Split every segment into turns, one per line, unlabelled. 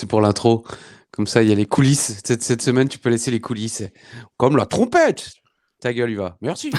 C'est pour l'intro. Comme ça, il y a les coulisses. Cette semaine, tu peux laisser les coulisses. Comme la trompette. Ta gueule, il va. Merci.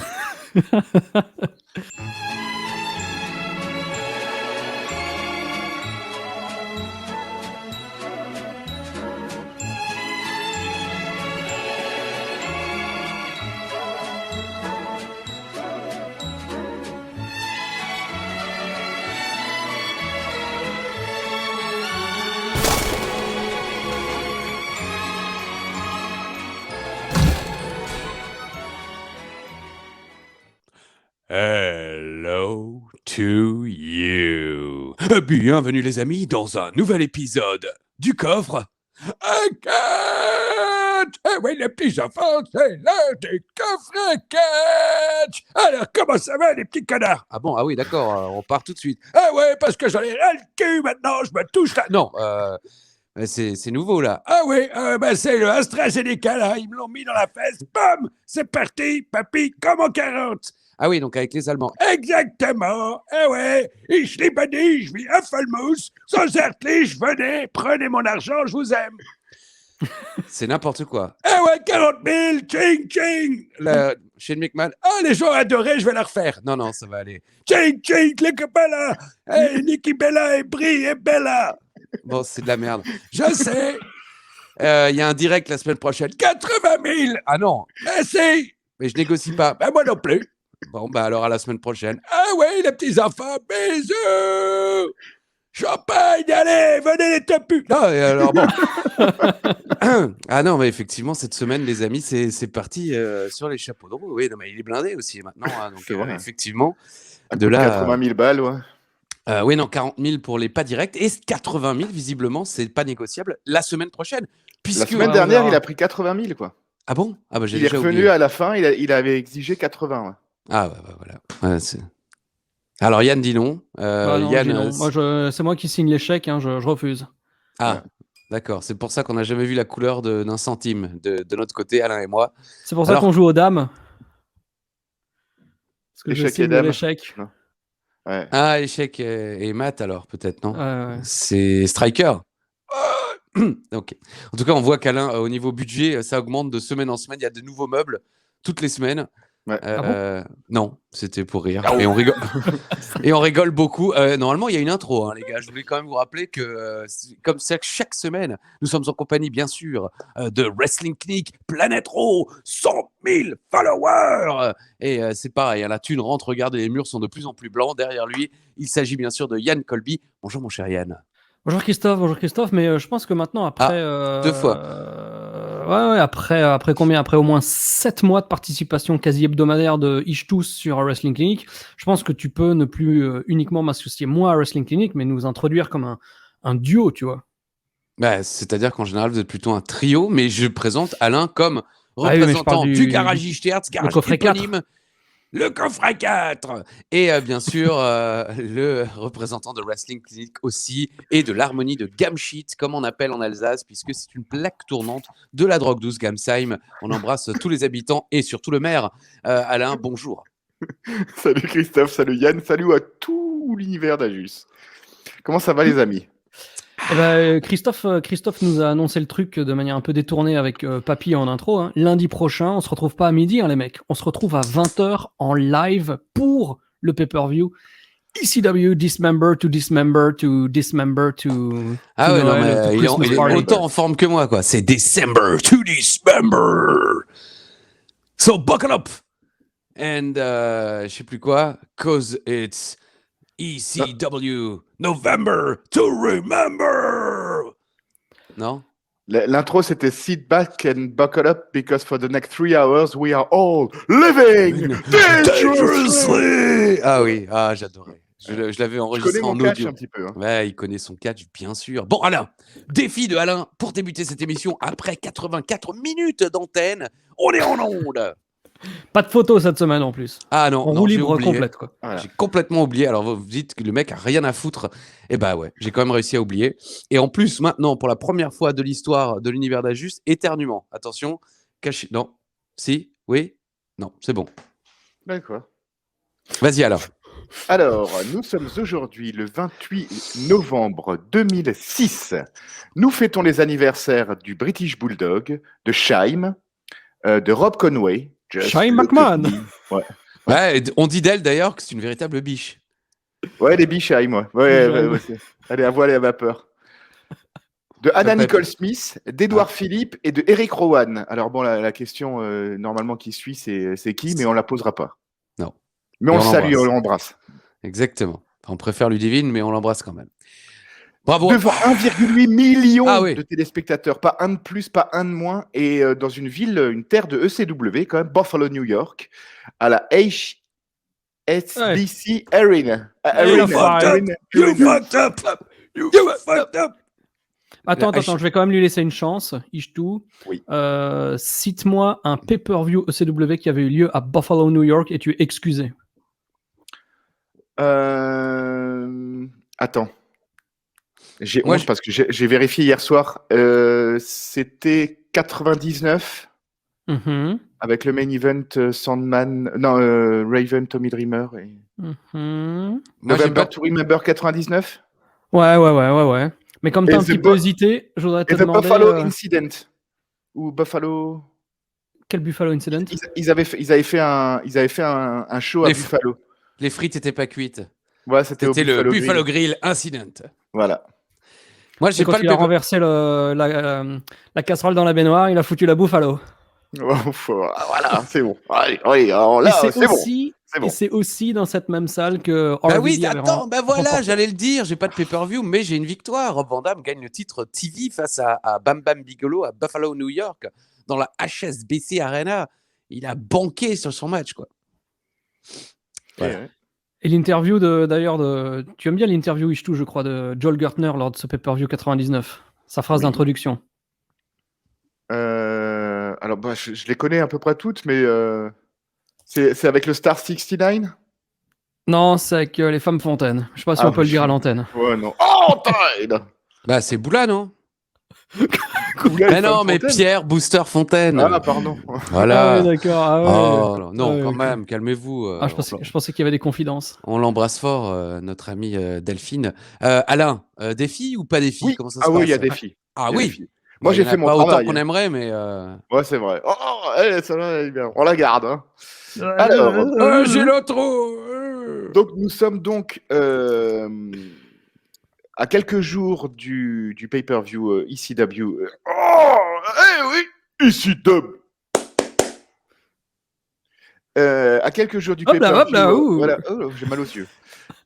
Hello to you. Bienvenue les amis dans un nouvel épisode du coffre. Catch! Eh oui les petits enfants, c'est l'heure du coffre à catch! Alors comment ça va les petits connards? Ah bon, ah oui d'accord, on part tout de suite. Ah ouais, parce que j'en ai ras le cul maintenant, je me touche là. Non, c'est nouveau là. Ah oui, c'est le AstraZeneca là, ils me l'ont mis dans la fesse, bam! C'est parti, papy, comme en 40. Ah oui, donc avec les Allemands. Exactement. Eh ouais, ich liebe dich, wie Apfelmus. So zärtlich, venez, prenez mon argent, je vous aime. C'est n'importe quoi. Eh ouais, 40 000, ching, ching. Shane McMahon, les gens adoraient, je vais la refaire. Non, ça va aller. Ching, ching, les copains là. Hey, Nikki Bella et Brie et Bella. Bon, c'est de la merde. Je sais. Il y a un direct la semaine prochaine. 80 000. Ah non, merci. Mais je négocie pas. Ben moi non plus. Bon, alors à la semaine prochaine. Ah oui, les petits enfants, bisous! Champagne, allez, venez les topus! Non, alors bon. Ah non, mais effectivement, cette semaine, les amis, c'est parti sur les chapeaux de roue. Oui, non, mais il est blindé aussi maintenant. Hein, donc, effectivement,
de là. 80 000 balles, ouais.
Oui, non, 40 000 pour les pas directs et 80 000, visiblement, c'est pas négociable la semaine prochaine.
La semaine dernière, il a pris 80 000, quoi.
Ah bon? Ah bah, j'ai
déjà oublié. Il est revenu à la fin, il avait exigé 80. Ouais.
Ah bah voilà. Ouais, alors Yann dit non.
Non, Yann, non. Moi, c'est moi qui signe les chèques, hein, je refuse.
Ah, ouais. D'accord. C'est pour ça qu'on n'a jamais vu la couleur d'un centime de notre côté, Alain et moi.
C'est pour ça qu'on joue aux dames. Parce que
échec et dames.
L'échec.
Ouais. Ah, échec et mat alors peut-être, non?
Ouais.
C'est striker. Ok. En tout cas, on voit qu'Alain, au niveau budget, ça augmente de semaine en semaine. Il y a de nouveaux meubles toutes les semaines.
Ouais.
Non, c'était pour rire. Et on rigole. Et on rigole beaucoup. Normalement, il y a une intro, hein, les gars. Je voulais quand même vous rappeler que, comme chaque semaine, nous sommes en compagnie, bien sûr, de Wrestling Clinic, Planète Raw, 100 000 followers. Et c'est pareil, hein, la thune rentre. Regardez, les murs sont de plus en plus blancs derrière lui. Il s'agit bien sûr de Yann Colby. Bonjour, mon cher Yann.
Bonjour Christophe, mais je pense que maintenant, après...
2 fois.
Ouais, après combien? Après au moins 7 mois de participation quasi hebdomadaire de Ichtous sur Wrestling Clinic, je pense que tu peux ne plus uniquement m'associer moi à Wrestling Clinic, mais nous introduire comme un duo, tu vois.
Bah, c'est-à-dire qu'en général, vous êtes plutôt un trio, mais je présente Alain comme représentant du Garage Terz, garage éponyme. Le coffre à 4 et bien sûr le représentant de Wrestling Clinic aussi et de l'harmonie de Gamshit comme on appelle en Alsace puisque c'est une plaque tournante de la drogue douce Gamsheim. On embrasse tous les habitants et surtout le maire. Alain, bonjour.
Salut Christophe, salut Yann, salut à tout l'univers d'Ajus. Comment ça va les amis?
Eh ben, Christophe nous a annoncé le truc de manière un peu détournée avec Papy en intro. Hein. Lundi prochain, on se retrouve pas à midi, hein, les mecs. On se retrouve à 20h en live pour le pay-per-view. ECW, dismember to dismember to dismember to.
Ah ouais, non, mais il est autant en forme que moi, quoi. C'est December to dismember. So buckle up. And je sais plus quoi, cause it's ECW November to remember. Non?
L'intro c'était sit back and buckle up because for the next 3 hours we are all living dangerously.
Ah oui, j'adorais. Je l'avais enregistré en audio.
Catch un petit peu, hein.
Ouais, il connaît son catch, bien sûr. Bon, Alain, défi de Alain pour débuter cette émission après 84 minutes d'antenne. On est en onde.
Pas de photos cette semaine en plus.
Ah non,
en roue libre complète, quoi.
Voilà. J'ai complètement oublié. Alors vous dites que le mec a rien à foutre. Eh bah ouais, j'ai quand même réussi à oublier. Et en plus, maintenant, pour la première fois de l'histoire de l'univers d'Ajus, éternuement. Attention, caché. Non. Si. Oui. Non, c'est bon.
D'accord.
Vas-y alors.
Alors, nous sommes aujourd'hui le 28 novembre 2006. Nous fêtons les anniversaires du British Bulldog, de Shaim, de Rob Conway.
Shaim McMahon.
Ouais.
Ouais, on dit d'elle d'ailleurs que c'est une véritable biche.
Ouais, les biches Shaim, ouais. Ouais, elle est à voile et à vapeur. De Anna Nicole Smith, d'Edouard Philippe et de Eric Rowan. Alors bon, la question normalement qui suit, c'est qui, mais on la posera pas.
Non.
Mais on le salue, on l'embrasse.
Exactement. On préfère Ludivine, mais on l'embrasse quand même. Bravo.
Devant 1,8 million de téléspectateurs, pas un de plus, pas un de moins, et dans une ville, une terre de ECW, quand même, Buffalo, New York, à la HSBC Arena.
You fucked up.
Attends, je vais quand même lui laisser une chance. Ishtou,
oui.
Cite-moi un pay-per-view ECW qui avait eu lieu à Buffalo, New York, et tu es excusé.
Attends. J'ai honte parce que j'ai vérifié hier soir. C'était 99 avec le main event Sandman, Raven, Tommy Dreamer. Et... November to Remember 99.
Ouais. Mais comme tu as un petit peu hésité, je voudrais te demander...
Buffalo Incident. Ou Buffalo...
Quel Buffalo Incident?
Ils avaient fait un show à Buffalo.
Les frites n'étaient pas cuites.
Ouais, c'était
le Buffalo Grill Incident.
Voilà.
Moi, j'ai
quand il a renversé la casserole dans la baignoire, il a foutu la Buffalo.
Voilà, c'est bon. Oui, alors là, c'est bon.
Et c'est aussi dans cette même salle que...
voilà, j'allais le dire, j'ai pas de pay-per-view, mais j'ai une victoire. Rob Van Dam gagne le titre TV face à Bam Bam Bigelow à Buffalo, New York, dans la HSBC Arena. Il a banqué sur son match, quoi.
Voilà.
Et l'interview d'ailleurs tu aimes bien l'interview Ishtou, je crois, de Joel Gertner lors de ce pay-per-view 99. Sa phrase d'introduction.
Alors, je les connais à peu près toutes, mais c'est avec le Star 69 ?
Non, c'est avec les femmes fontaines. Je sais pas si on peut le dire à l'antenne.
Ouais, non. Oh,
Bah, c'est Boula, non? Mais non, mais Pierre Booster Fontaine.
Ah, pardon.
Voilà.
Ah oui, d'accord.
Quand même, calmez-vous.
Je pensais qu'il y avait des confidences.
On l'embrasse fort, notre amie Delphine. Alain, des filles ou pas des filles?
Oui.
Comment ça se passe?
Oui, il y a des filles.
Ah oui.
Moi, j'ai fait mon
travail. Pas
travail.
autant qu'on aimerait, mais.
Ouais, c'est vrai. Celle-là, elle est bien. On la garde. Hein. Alors,
j'ai l'autre.
Donc, nous sommes à quelques jours du pay-per-view ECW. Oui, ECW. À quelques jours du pay-per-view. Voilà, j'ai mal aux yeux.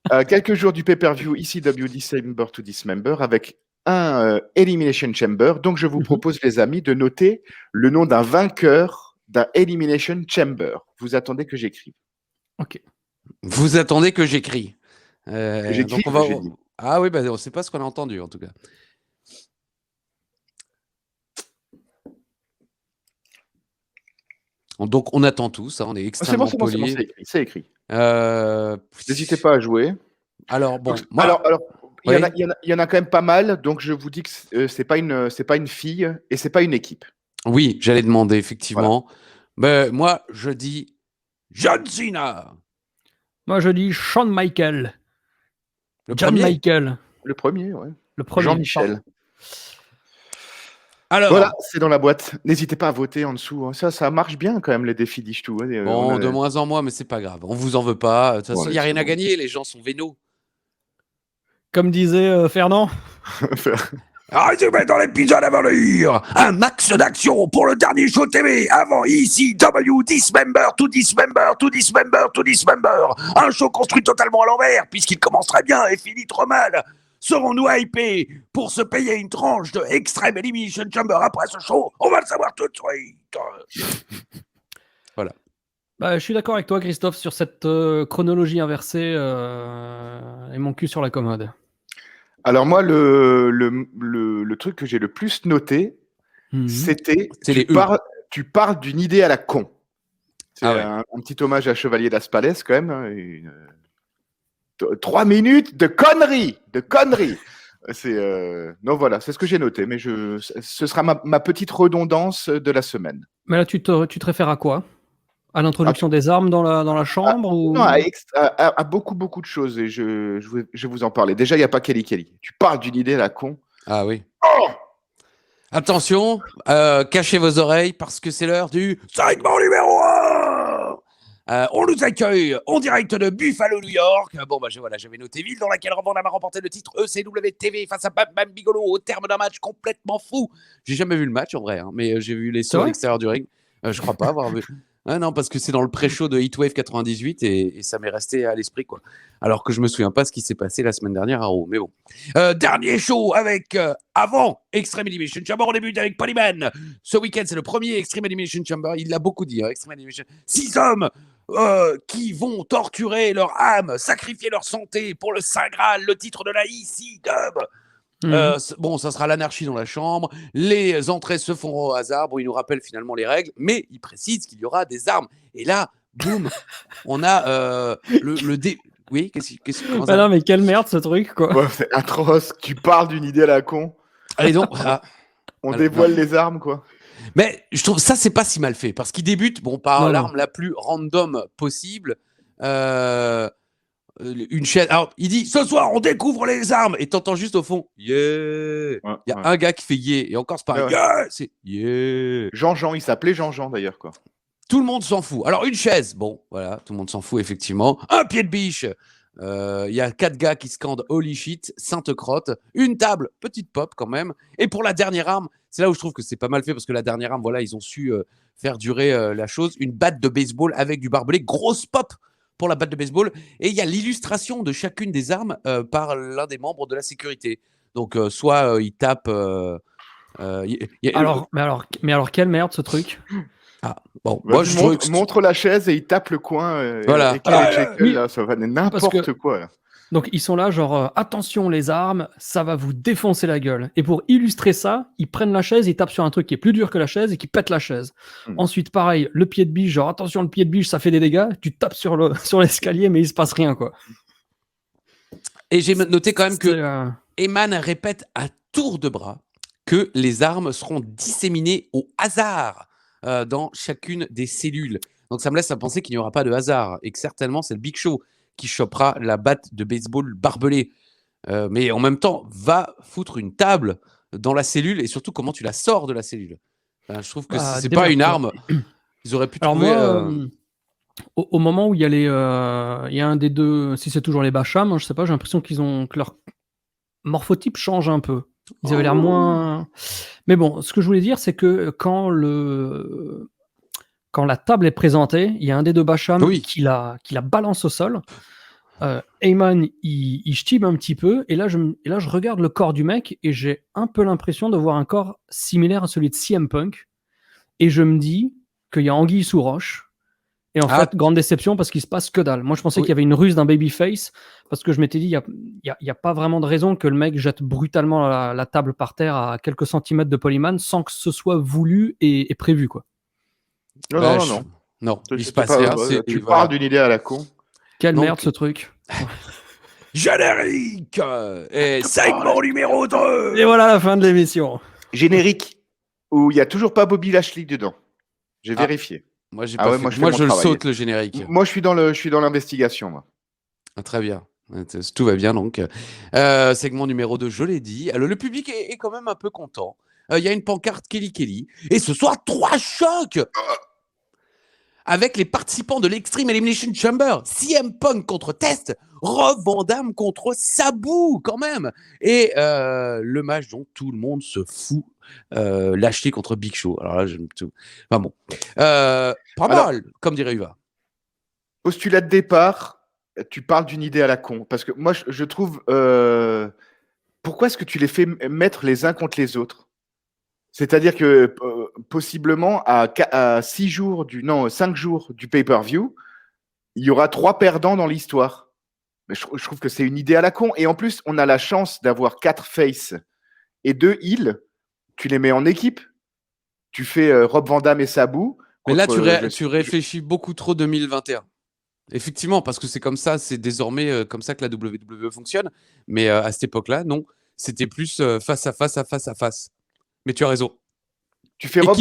À quelques jours du pay-per-view ECW December to Dismember avec un Elimination Chamber. Donc, je vous propose, les amis, de noter le nom d'un vainqueur d'un Elimination Chamber. Vous attendez que j'écrive.
Ok.
Vous attendez que j'écris.
J'écris,
donc on va... Ah oui, on ne sait pas ce qu'on a entendu, en tout cas. Donc, on attend tous. On est extrêmement polis.
C'est écrit. N'hésitez pas à jouer.
Alors, bon.
Il y en a quand même pas mal, donc je vous dis que c'est pas une fille et c'est pas une équipe.
Oui, j'allais demander, effectivement. Voilà. Mais moi, je dis John Cena.
Moi, je dis Shawn Michaels. Michael.
Le premier, ouais.
Le premier.
Jean-Michel.
Alors,
voilà, c'est dans la boîte. N'hésitez pas à voter en dessous. Ça marche bien quand même, les défis d'Ishtou.
Bon, de moins en moins, mais c'est pas grave. On vous en veut pas. De toute façon, il n'y a rien à gagner. Les gens sont vénaux.
Comme disait Fernand.
Résumé dans l'épisode à venir. Un max d'action pour le dernier show TV avant ECW Dismember to Dismember to Dismember to Dismember. Un show construit totalement à l'envers puisqu'il commence très bien et finit trop mal. Serons-nous hypés pour se payer une tranche de Extreme Elimination Chamber après ce show? On va le savoir tout de suite. Voilà.
Je suis d'accord avec toi, Christophe, sur cette chronologie inversée et mon cul sur la commode.
Alors moi, le truc que j'ai le plus noté, c'était tu parles d'une idée à la con. C'est un petit hommage à Chevalier d'Aspalès quand même. 3 minutes de conneries. Non, voilà, c'est ce que j'ai noté, mais ce sera ma petite redondance de la semaine.
Mais là, tu te réfères à quoi? À l'introduction des armes dans la chambre ou...
Non, à beaucoup de choses, et je vais vous en parler. Déjà, il n'y a pas Kelly. Tu parles d'une idée à la con.
Ah oui. Attention, cachez vos oreilles parce que c'est l'heure du segment numéro 1. On nous accueille en direct de Buffalo, New York. Bon, j'avais noté ville dans laquelle Rob Van Dam a remporté le titre ECW-TV face à Bam Bam Bigelow au terme d'un match complètement fou. J'ai jamais vu le match en vrai, hein, mais j'ai vu les sauts à l'extérieur du ring. Je crois pas avoir vu. Ah non, parce que c'est dans le pré-show de Heatwave 98 et ça m'est resté à l'esprit, quoi. Alors que je me souviens pas ce qui s'est passé la semaine dernière à Raw, mais bon. Dernier show avec, avant Extreme Elimination Chamber, on débute avec Polyman. Ce week-end, c'est le premier Extreme Elimination Chamber, il l'a beaucoup dit, hein, Extreme Elimination. 6 hommes qui vont torturer leur âme, sacrifier leur santé pour le Saint Graal, le titre de la EC-Dub. Bon, ça sera l'anarchie dans la chambre. Les entrées se font au hasard. Bon, il nous rappelle finalement les règles, mais il précise qu'il y aura des armes. Et là, boum, on a le dé. Oui, comment ça
non, mais quelle merde ce truc, quoi.
Ouais, c'est atroce. Tu parles d'une idée à la con.
Allez donc.
On dévoile les armes, quoi.
Mais je trouve ça, c'est pas si mal fait parce qu'il débute par l'arme la plus random possible. Une chaîne. Alors, il dit ce soir, on découvre les armes. Et t'entends juste au fond, yeah. Il y a un gars qui fait yeah. Et encore, c'est pas yeah, c'est yeah.
Jean-Jean, il s'appelait Jean-Jean d'ailleurs, quoi.
Tout le monde s'en fout. Alors, une chaise. Bon, voilà, tout le monde s'en fout, effectivement. Un pied de biche. Il y a 4 gars qui scandent holy shit, sainte crotte. Une table, petite pop quand même. Et pour la dernière arme, c'est là où je trouve que c'est pas mal fait parce que la dernière arme, voilà, ils ont su faire durer la chose. Une batte de baseball avec du barbelé. Grosse pop pour la batte de baseball. Et il y a l'illustration de chacune des armes par l'un des membres de la sécurité. Donc, soit il tape.
Mais alors, quelle merde ce truc.
Ah, bon,
moi, je montre la chaise et il tape le coin.
Voilà.
Là, ça va n'importe quoi. Là.
Donc, ils sont là, genre, attention les armes, ça va vous défoncer la gueule. Et pour illustrer ça, ils prennent la chaise, ils tapent sur un truc qui est plus dur que la chaise et qui pète la chaise. Ensuite, pareil, le pied de biche, genre, attention, le pied de biche, ça fait des dégâts. Tu tapes sur l'escalier, mais il se passe rien, quoi.
Et j'ai noté quand même que Heyman répète à tour de bras que les armes seront disséminées au hasard dans chacune des cellules. Donc, ça me laisse à penser qu'il n'y aura pas de hasard et que certainement, c'est le Big Show qui chopera la batte de baseball barbelée. Mais en même temps, va foutre une table dans la cellule et surtout comment tu la sors de la cellule. Je trouve que c'est pas une arme. Ils auraient pu trouver...
moi, au moment où il y a il y a un des deux, si c'est toujours les Bacham, hein, je sais pas, j'ai l'impression que leur morphotype change un peu. Ils avaient l'air moins... Mais bon, ce que je voulais dire, c'est que quand la table est présentée, il y a un des deux Bacham qui la balance au sol. Heyman, il ch'tibe un petit peu, et là, je regarde le corps du mec, et j'ai un peu l'impression de voir un corps similaire à celui de CM Punk, et je me dis qu'il y a anguille sous roche, et en fait, grande déception, parce qu'il se passe que dalle. Moi, je pensais qu'il y avait une ruse d'un babyface, parce que je m'étais dit, il y a pas vraiment de raison que le mec jette brutalement la table par terre à quelques centimètres de Polyman, sans que ce soit voulu et prévu, quoi.
Non, il se passe rien.
Tu parles d'une idée à la con.
Quelle merde ce truc.
Générique et segment numéro 2.
Et voilà la fin de l'émission.
Générique où il n'y a toujours pas Bobby Lashley dedans. J'ai vérifié.
Moi, j'ai pas fait. Moi, je le saute le générique.
Moi, je suis dans l'investigation. Moi.
Très bien. Tout va bien donc. Segment numéro 2, je l'ai dit. Alors, le public est quand même un peu content. Il y a une pancarte Kelly. Et ce soir, 3 chocs avec les participants de l'Extreme Elimination Chamber. CM Punk contre Test, Rob Van Dam contre Sabu quand même. Et le match dont tout le monde se fout, Lashley contre Big Show. Alors là, j'aime tout. Enfin bon. Pas mal, comme dirait Uva.
Postulat de départ, tu parles d'une idée à la con. Parce que moi, je trouve... pourquoi est-ce que tu les fais mettre les uns contre les autres ? C'est-à-dire que possiblement à 5 jours du pay-per-view, il y aura 3 perdants dans l'histoire. Mais je trouve que c'est une idée à la con. Et en plus, on a la chance d'avoir 4 faces et 2 heels. Tu les mets en équipe. Tu fais Rob Van Dam et Sabu.
Mais là, tu réfléchis beaucoup trop 2021. Effectivement, parce que c'est comme ça, c'est désormais comme ça que la WWE fonctionne. Mais à cette époque-là, non. C'était plus face à face. Mais tu as raison.
Tu fais Rob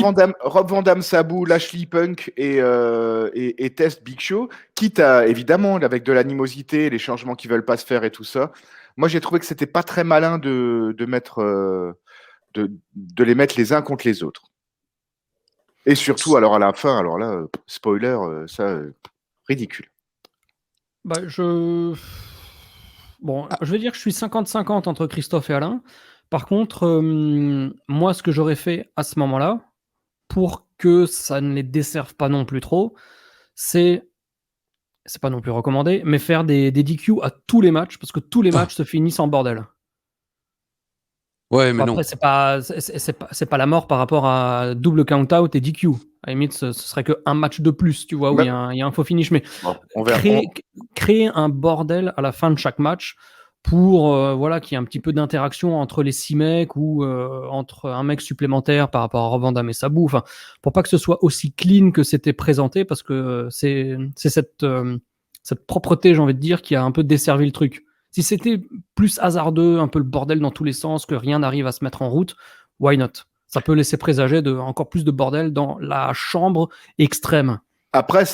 Van Dam, Sabu, Lashley Punk et Test Big Show, quitte à, évidemment, avec de l'animosité, les changements qui veulent pas se faire et tout ça. Moi, j'ai trouvé que c'était pas très malin de les mettre les uns contre les autres. Et surtout, alors à la fin, alors là, spoiler, ridicule.
Je vais dire que je suis 50-50 entre Christophe et Alain. Par contre, moi, ce que j'aurais fait à ce moment-là, pour que ça ne les desserve pas non plus trop, c'est pas non plus recommandé, mais faire des DQ à tous les matchs, parce que tous les matchs se finissent en bordel.
Ouais, mais
après, c'est pas la mort par rapport à double count-out et DQ. À la limite, ce serait qu'un match de plus, tu vois, où il y a un faux finish. Mais créer un bordel à la fin de chaque match pour qu'il y ait un petit peu d'interaction entre les 6 mecs ou entre un mec supplémentaire par rapport à Rob Van Dam et Sabu. Enfin, pour pas que ce soit aussi clean que c'était présenté, parce que c'est cette propreté, j'ai envie de dire, qui a un peu desservi le truc. Si c'était plus hasardeux, un peu le bordel dans tous les sens, que rien n'arrive à se mettre en route, why not? Ça peut laisser présager encore plus de bordel dans la chambre extrême.
Après,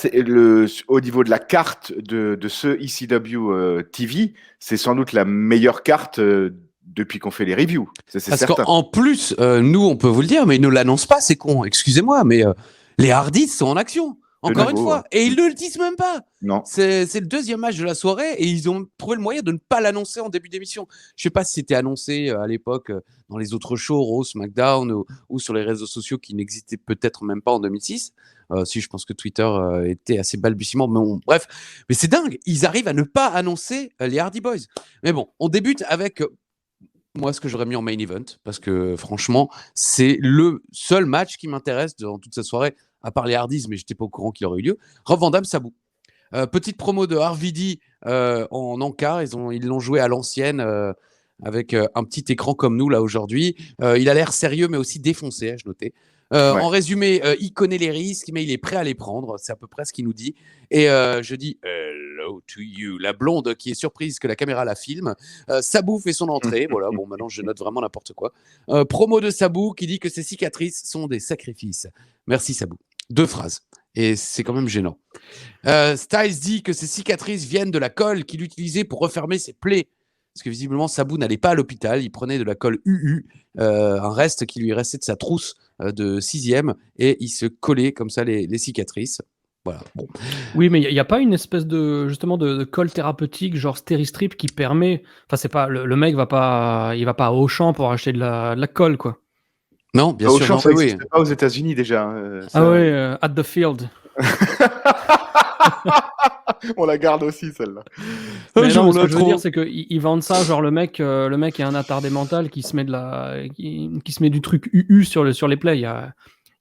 au niveau de la carte de ce ECW TV, c'est sans doute la meilleure carte depuis qu'on fait les reviews. C'est
Parce
certain.
qu'en plus, nous, on peut vous le dire, mais ils ne l'annoncent pas, c'est con. Excusez-moi, mais les Hardys sont en action. Encore une fois. Et ils ne le disent même pas.
Non.
C'est le deuxième match de la soirée et ils ont trouvé le moyen de ne pas l'annoncer en début d'émission. Je ne sais pas si c'était annoncé à l'époque dans les autres shows, Raw, SmackDown ou sur les réseaux sociaux qui n'existaient peut-être même pas en 2006. Si, je pense que Twitter était assez balbutiement. Mais bref, mais c'est dingue. Ils arrivent à ne pas annoncer les Hardy Boys. Mais bon, on débute avec moi ce que j'aurais mis en main event parce que franchement, c'est le seul match qui m'intéresse dans toute cette soirée. À part les Hardys, mais je n'étais pas au courant qu'il aurait eu lieu. Rob Van Dam, Sabu. Petite promo de RVD en encart. Ils l'ont joué à l'ancienne avec un petit écran comme nous là aujourd'hui. Il a l'air sérieux, mais aussi défoncé, ai-je noté. En résumé, il connaît les risques, mais il est prêt à les prendre. C'est à peu près ce qu'il nous dit. Et je dis hello to you. La blonde qui est surprise que la caméra la filme. Sabu fait son entrée. Voilà, bon, maintenant je note vraiment n'importe quoi. Promo de Sabu qui dit que ses cicatrices sont des sacrifices. Merci Sabu. 2 phrases. Et c'est quand même gênant. Styles dit que ses cicatrices viennent de la colle qu'il utilisait pour refermer ses plaies. Parce que visiblement, Sabu n'allait pas à l'hôpital. Il prenait de la colle UU, un reste qui lui restait de sa trousse de 6e, et il se collait comme ça les cicatrices. Voilà. Bon.
Oui, mais il n'y a pas une espèce de colle thérapeutique, genre Steri-Strip, qui permet. Enfin, c'est pas le mec va pas à Auchan pour acheter de la colle, quoi.
Non, bien sûr. Auchan, ça n'existe pas aux États-Unis déjà.
At the Field.
On la garde aussi, celle-là.
Mais non, ce que je veux dire, c'est qu'ils vendent ça, genre le mec est un attardé mental qui se met qui se met du truc UU sur les plays. Il y a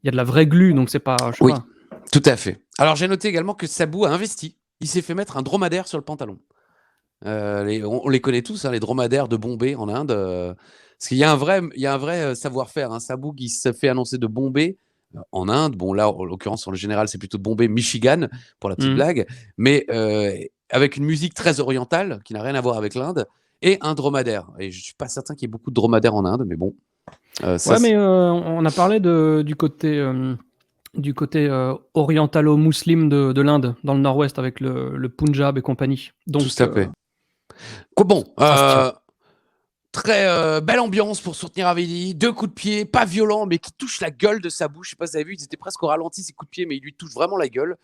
de la vraie glu, donc c'est pas. Je sais pas.
Tout à fait. Alors j'ai noté également que Sabu a investi. Il s'est fait mettre un dromadaire sur le pantalon. On les connaît tous, hein, les dromadaires de Bombay en Inde. Parce qu'il y a un vrai savoir-faire. Hein. Sabu qui se fait annoncer de Bombay en Inde. Bon, là, en l'occurrence, en général, c'est plutôt de Bombay, Michigan, pour la petite blague. Mais avec une musique très orientale, qui n'a rien à voir avec l'Inde, et un dromadaire. Et je ne suis pas certain qu'il y ait beaucoup de dromadaires en Inde, mais bon.
On a parlé du côté orientalo-musulman de l'Inde, dans le nord-ouest, avec le Punjab et compagnie. Donc,
tout à fait. Bon, très belle ambiance pour soutenir Avedi. 2 coups de pied, pas violents, mais qui touchent la gueule de Sabu. Je sais pas si vous avez vu, ils étaient presque au ralenti, ces coups de pied, mais ils lui touchent vraiment la gueule.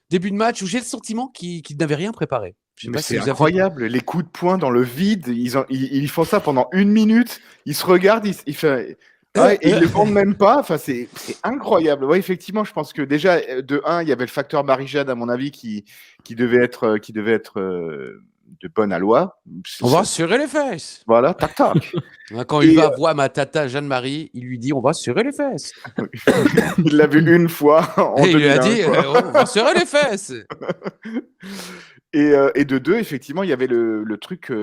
Début de match où j'ai le sentiment qu'ils n'avaient rien préparé.
C'est incroyable, les coups de poing dans le vide. Ils font ça pendant 1 minute. Ils se regardent, ils le vendent même pas. Enfin, c'est incroyable. Ouais, effectivement, je pense que déjà de 1, il y avait le facteur Marie-Jeanne, à mon avis, qui devait être de bonne aloi.
On va serrer les fesses.
Voilà, tac tac.
Quand il va voir ma tata Jeanne-Marie, il lui dit on va serrer les fesses.
Il l'a vu une fois.
Et il lui a dit on va serrer les fesses.
Et de 2, effectivement, il y avait le truc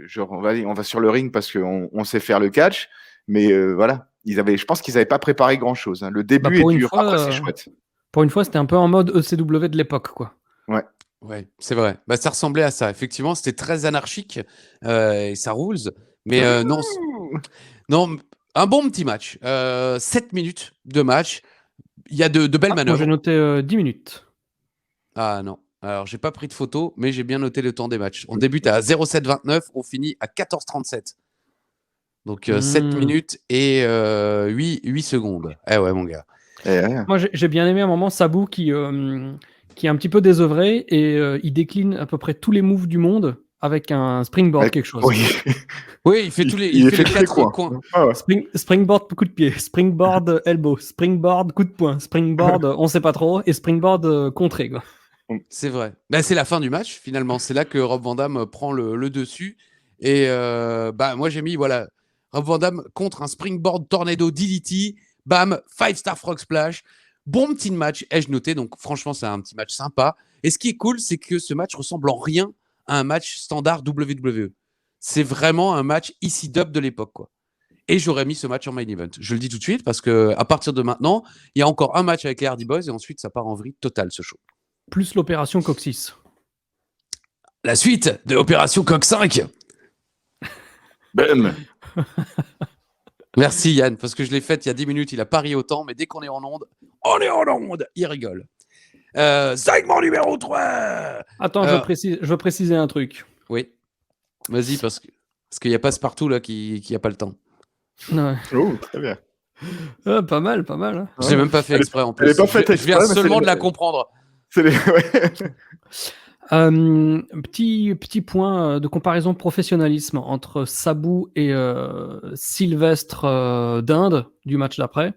genre on va sur le ring parce qu'on sait faire le catch. Mais voilà, je pense qu'ils n'avaient pas préparé grand-chose. Hein. Le début est dur, après c'est chouette.
Pour une fois, c'était un peu en mode ECW de l'époque, quoi.
Ouais, c'est vrai. Ça ressemblait à ça. Effectivement, c'était très anarchique et ça roule. Mais non. Un bon petit match. 7 minutes de match. Il y a de belles manœuvres.
Moi, j'ai noté 10 minutes.
Ah non. Alors, j'ai pas pris de photo, mais j'ai bien noté le temps des matchs. On débute à 07:29, on finit à 14:37. Donc, 7 minutes et 8 secondes. Eh ouais, mon gars.
Moi, j'ai bien aimé à un moment Sabu qui est un petit peu désœuvré et il décline à peu près tous les moves du monde avec un springboard, quelque chose.
Oui, il fait tous les, il fait les 4 coins.
Ah ouais.
Springboard coup de pied, springboard elbow, springboard coup de poing, springboard on sait pas trop, et springboard contré, quoi.
C'est vrai. Ben, c'est la fin du match, finalement. C'est là que Rob Van Dam prend le dessus. Et moi, j'ai mis, voilà, Rob Van Dam contre un springboard tornado DDT. Bam, 5-star frog splash. Bon petit match, ai-je noté. Donc, franchement, c'est un petit match sympa. Et ce qui est cool, c'est que ce match ressemble en rien à un match standard WWE. C'est vraiment un match ECW de l'époque, quoi. Et j'aurais mis ce match en main event. Je le dis tout de suite parce que à partir de maintenant, il y a encore un match avec les Hardy Boys et ensuite, ça part en vrille totale, ce show.
Plus l'opération Coccyx.
La suite de l'opération Coq 5.
Bam.
Merci Yann, parce que je l'ai faite il y a 10 minutes, il a parié autant, mais dès qu'on est en onde, on est en onde, il rigole. Segment numéro 3.
Attends, je veux préciser un truc.
Oui, vas-y, parce qu'il n'y a pas ce partout là qui n'a pas le temps.
Ouais.
Oh, très bien.
Pas mal. Hein.
Je l'ai même pas fait exprès en plus. Je viens seulement de la comprendre.
Petit point de comparaison de professionnalisme entre Sabu et Sylvestre d'Inde du match d'après,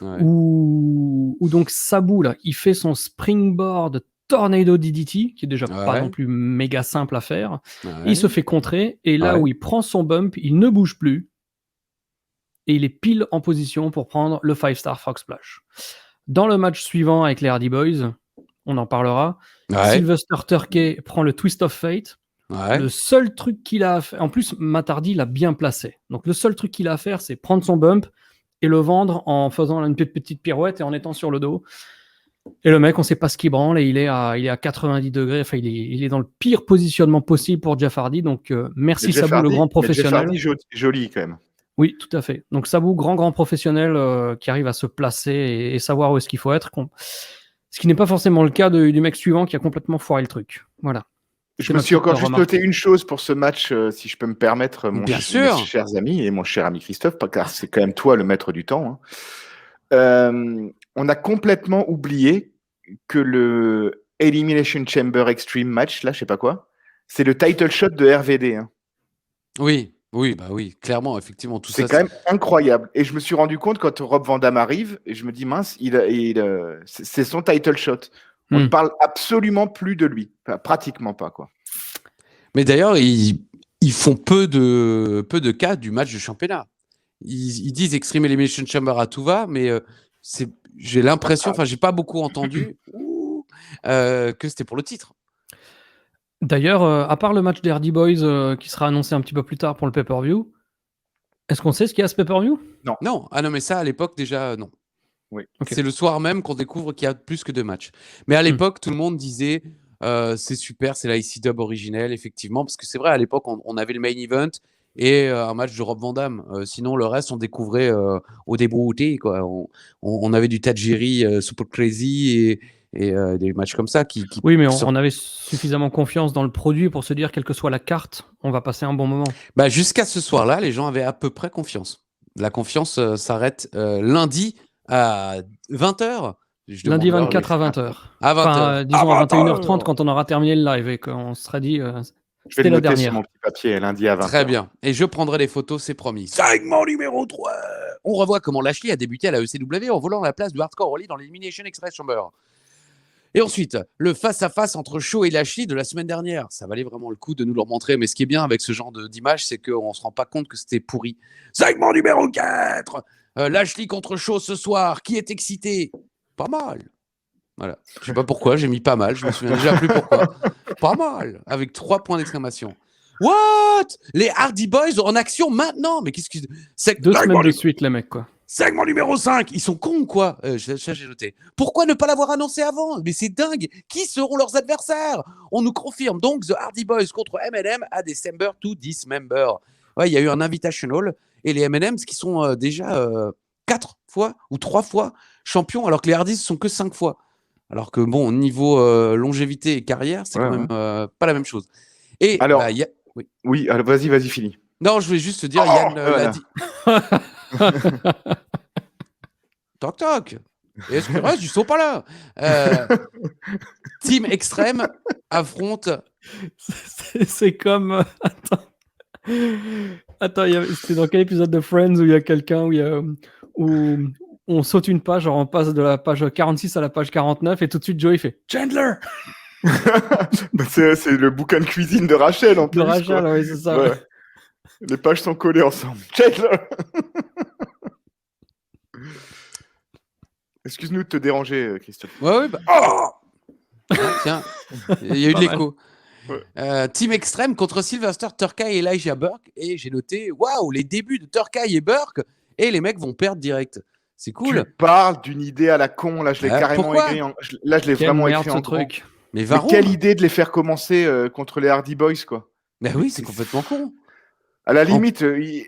Ouais.
où donc Sabu là, il fait son springboard tornado DDT qui est déjà pas non plus méga simple à faire.
Ouais.
Il se fait contrer et là où il prend son bump, il ne bouge plus et il est pile en position pour prendre le 5-star frog splash. Dans le match suivant avec les Hardy Boys, on en parlera. Sylvester Turkey prend le Twist of Fate. Le seul truc qu'il a à faire, en plus, Matt Hardy l'a bien placé. Donc le seul truc qu'il a à faire, c'est prendre son bump et le vendre en faisant une petite pirouette et en étant sur le dos. Et le mec, on ne sait pas ce qu'il branle et il est à 90 degrés. Enfin, il est dans le pire positionnement possible pour Jeff Hardy. Donc merci Sabu, le grand professionnel.
Jeff Hardy, joli quand même.
Oui, tout à fait. Donc Sabu, grand professionnel qui arrive à se placer et savoir où est-ce qu'il faut être. Ce qui n'est pas forcément le cas du mec suivant qui a complètement foiré le truc. Voilà.
Je me suis encore juste noté une chose pour ce match, si je peux me permettre, mes chers amis et mon cher ami Christophe, car c'est quand même toi le maître du temps. Hein. On a complètement oublié que le Elimination Chamber Extreme Match, là, je sais pas quoi, c'est le title shot de RVD. Hein.
Oui, clairement, effectivement. Tout
c'est
ça,
quand même incroyable. Et je me suis rendu compte quand Rob Van Dam arrive, et je me dis, mince, c'est son title shot. On ne parle absolument plus de lui. Enfin, pratiquement pas, quoi.
Mais d'ailleurs, ils font peu de cas du match de championnat. Ils disent Extreme Elimination Chamber à tout va, mais j'ai l'impression, enfin, j'ai pas beaucoup entendu que c'était pour le titre.
D'ailleurs, à part le match des Hardy Boys qui sera annoncé un petit peu plus tard pour le pay-per-view, est-ce qu'on sait ce qu'il y a à ce pay-per-view ?
Non.
Ah non, mais ça, à l'époque, déjà, non.
Oui.
Okay. C'est le soir même qu'on découvre qu'il y a plus que 2 matchs. Mais à l'époque, tout le monde disait c'est super, c'est la ECW originelle, effectivement, parce que c'est vrai, à l'époque, on avait le main event et un match de Rob Van Dam. Sinon, le reste, on découvrait au débrouillé, quoi. On avait du Tajiri, Super Crazy et des matchs comme ça
Oui, mais on avait suffisamment confiance dans le produit pour se dire, quelle que soit la carte, on va passer un bon moment.
Bah, jusqu'à ce soir-là, les gens avaient à peu près confiance. La confiance s'arrête lundi à 20h.
Lundi 24 à 20h.
À 20h.
Enfin, disons à 21h30 quand on aura terminé le live et qu'on se sera dit c'était la dernière.
Sur mon petit papier, lundi à 20h.
Très bien. Et je prendrai les photos, c'est promis. Segment numéro 3. On revoit comment Lashley a débuté à la ECW en volant la place du Hardcore Holly dans l'Elimination Express Chamber. Et ensuite, le face-à-face entre Shaw et Lashley de la semaine dernière. Ça valait vraiment le coup de nous le montrer. Mais ce qui est bien avec ce genre d'image, c'est qu'on ne se rend pas compte que c'était pourri. Segment numéro 4. Lashley contre Shaw ce soir. Qui est excité ? Pas mal. Voilà. Je sais pas pourquoi, j'ai mis pas mal. Je me souviens déjà plus pourquoi. Pas mal. Avec 3 points d'exclamation. What ? Les Hardy Boys en action maintenant ? Mais qu'est-ce que c'est ?
2 semaines de suite, les mecs, quoi.
Segment numéro 5. Ils sont cons ou quoi ? Ça, j'ai noté. Pourquoi ne pas l'avoir annoncé avant ? Mais c'est dingue. Qui seront leurs adversaires ? On nous confirme donc The Hardy Boys contre M&M à December to Dismember. Ouais, il y a eu un invitational et les M&M's qui sont déjà 4 fois ou 3 fois champions, alors que les Hardys sont que 5 fois. Alors que bon, niveau longévité et carrière, c'est quand même pas la même chose. Et
Alors,
oui,
alors, vas-y, finis.
Non, je voulais juste te dire, Yann l'a dit. Toc toc. Est-ce que reste, ils sont pas là. Team Extrême affronte.
C'est comme. Attends, c'était dans quel épisode de Friends où il y a quelqu'un où on saute une page, genre on passe de la page 46 à la page 49 et tout de suite Joey fait Chandler.
C'est le bouquin de cuisine de Rachel en plus.
De Rachel, oui, c'est ça.
Ouais. Les pages sont collées ensemble. Chandler. Excuse-nous de te déranger, Christophe.
Ouais, bah... Oh tiens, il y a eu de l'écho. Ouais. Team Extrême contre Sylvester Turkay et Elijah Burke. Et j'ai noté, waouh, les débuts de Turkay et Burke. Et les mecs vont perdre direct. C'est cool.
Tu parles d'une idée à la con. Là, je l'ai carrément écrit. Là, je l'ai vraiment écrit en
truc.
Mais quelle idée de les faire commencer contre les Hardy Boys, quoi.
Mais oui, c'est complètement con.
À la limite,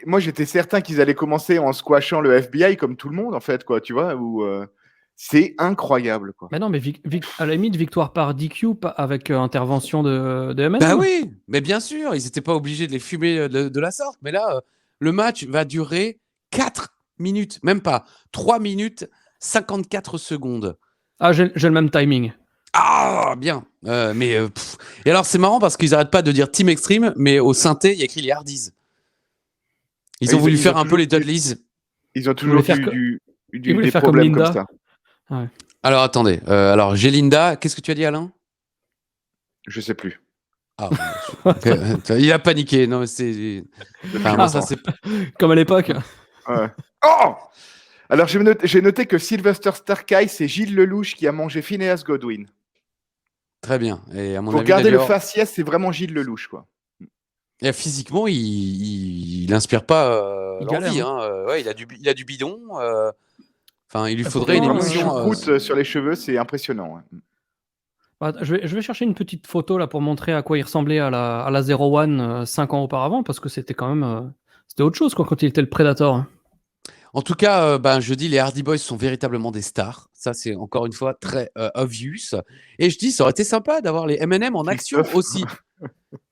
moi, j'étais certain qu'ils allaient commencer en squashant le FBI comme tout le monde, en fait, quoi. Tu vois, où c'est incroyable, quoi.
Mais non, mais à la limite, victoire par DQ avec intervention de MS.
Bah oui, mais bien sûr, ils n'étaient pas obligés de les fumer de la sorte. Mais là, le match va durer 4 minutes, même pas 3 minutes 54 secondes.
Ah, j'ai le même timing.
Ah, bien. Et alors, c'est marrant parce qu'ils n'arrêtent pas de dire Team Extreme, mais au synthé, il y a écrit les Hardys. Ils ont voulu faire un peu les Dudleys.
Ils ont toujours des problèmes comme ça.
Ouais.
Alors, attendez. Alors, j'ai Linda. Qu'est-ce que tu as dit, Alain ?
Je sais plus.
Ah, il a paniqué. Non, c'est. Enfin, ça, c'est...
Comme à l'époque.
Ouais. Oh ! Alors, j'ai noté que Sylvester Turkay, c'est Gilles Lelouch qui a mangé Phineas Godwin.
Très bien. Et à mon
Pour
avis,
garder le faciès, c'est vraiment Gilles Lelouch, quoi.
Et physiquement, il inspire pas l'envie. Ouais, il a du bidon. Enfin, il lui faudrait une émission.
Choucroute sur les cheveux, c'est impressionnant.
Ouais. Je vais chercher une petite photo là pour montrer à quoi il ressemblait à la 01 5 ans auparavant, parce que c'était quand même c'était autre chose, quoi, quand il était le Predator.
En tout cas, je dis les Hardy Boys sont véritablement des stars. Ça, c'est encore une fois très obvious. Et je dis, ça aurait été sympa d'avoir les M&M en action aussi.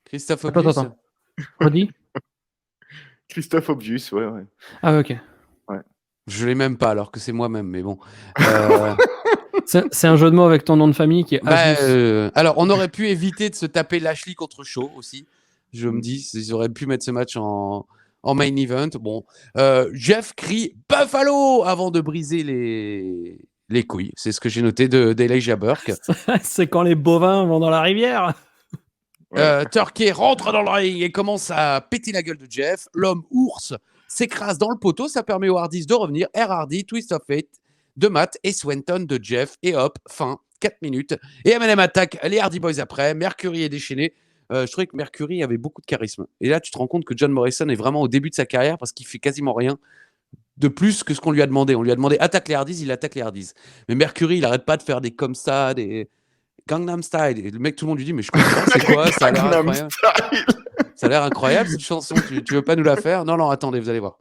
Christophe Obvious.
Attends. Redis.
Christophe Obvious, ouais.
Ah, ok.
Ouais.
Je l'ai même pas, alors que c'est moi-même, mais bon.
C'est un jeu de mots avec ton nom de famille qui est
alors, on aurait pu éviter de se taper Lashley contre Shaw aussi. Je me dis, ils auraient pu mettre ce match en main event. Bon, Jeff crie Buffalo avant de briser les couilles. C'est ce que j'ai noté d'Elijah Burke.
C'est quand les bovins vont dans la rivière.
Turkey rentre dans le ring et commence à péter la gueule de Jeff. L'homme ours s'écrase dans le poteau. Ça permet aux Hardys de revenir. Air Hardy, Twist of Fate de Matt et Swenton de Jeff. Et hop, fin, 4 minutes. Et M&M attaque les Hardy Boys après. Mercury est déchaîné. Je trouvais que Mercury avait beaucoup de charisme. Et là, tu te rends compte que John Morrison est vraiment au début de sa carrière parce qu'il fait quasiment rien de plus que ce qu'on lui a demandé. On lui a demandé attaque les Hardys, il attaque les Hardys. Mais Mercury, il arrête pas de faire des comme ça, des Gangnam Style. Et le mec, tout le monde lui dit mais je comprends pas, c'est quoi ? Ça a l'air incroyable. Ça a l'air incroyable cette chanson. Tu veux pas nous la faire ? Non, attendez, vous allez voir.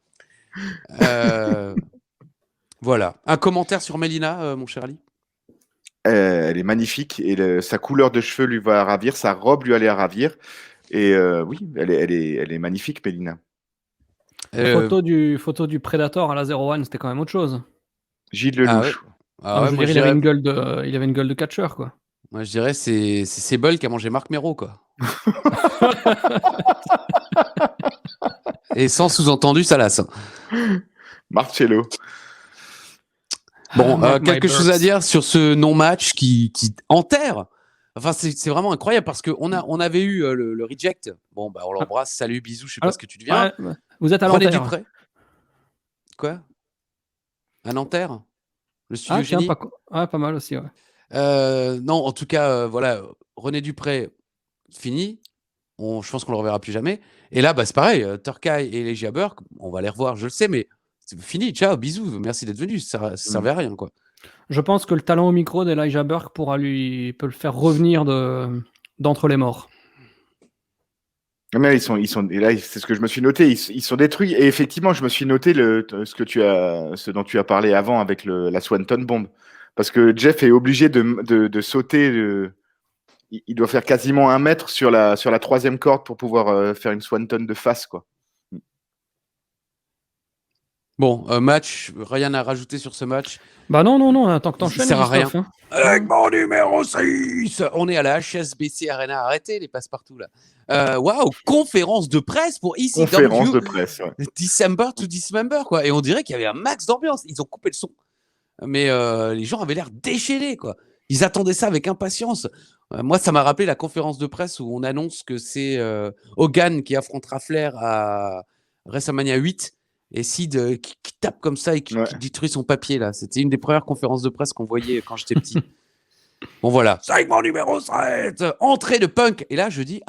Voilà. Un commentaire sur Melina, mon cher Ali ?
Elle est magnifique et sa couleur de cheveux lui va ravir, sa robe lui allait à ravir. Et oui, elle est magnifique, Melina.
La photo du Predator à la 01, c'était quand même autre chose.
Gilles Lelouch.
Il avait une gueule de catcheur, quoi.
Moi, je dirais c'est Sable qui a mangé Marc Mero, quoi. Et sans sous-entendu, ça lasse.
Marcello.
Bon, quelque chose à dire sur ce non-match qui enterre. Enfin, c'est vraiment incroyable parce qu'on avait eu le reject. Bon, on l'embrasse. Salut, bisous, je sais pas ce que tu deviens.
Ouais, vous êtes à Nanterre.
René Dupré. Quoi ? À Nanterre ? Le studio Génie ?
Pas mal aussi, ouais.
Non, en tout cas, voilà, René Dupré, fini. Je pense qu'on le reverra plus jamais. Et là, c'est pareil, Turkay et Elijah Burke, on va les revoir, je le sais, mais c'est fini, ciao, bisous, merci d'être venu, ça servait à rien, quoi.
Je pense que le talent au micro d'Elijah Burke peut le faire revenir d'entre les morts.
Mais et là, c'est ce que je me suis noté. Ils sont détruits. Et effectivement, je me suis noté ce dont tu as parlé avant avec la Swanton Bomb. Parce que Jeff est obligé de sauter. Il doit faire quasiment 1 mètre sur la troisième corde pour pouvoir faire une Swanton de face, quoi.
Bon, match, rien à rajouter sur ce match.
Bah non, attends que t'enchaînes.
Ça sert à rien.
Hein.
Avec mon numéro 6, on est à la HSBC Arena. Arrêtez les passe-partout là. Waouh, conférence de presse pour ECW.
Conférence de presse, ouais.
December to Dismember, quoi. Et on dirait qu'il y avait un max d'ambiance. Ils ont coupé le son. Mais les gens avaient l'air déchaînés, quoi. Ils attendaient ça avec impatience. Moi, ça m'a rappelé la conférence de presse où on annonce que c'est Hogan qui affrontera Flair à WrestleMania 8 et Sid qui tape comme ça et qui détruit son papier, là. C'était une des premières conférences de presse qu'on voyait quand j'étais petit. Bon, voilà. Segment numéro 7. Entrée de Punk. Et là, je dis,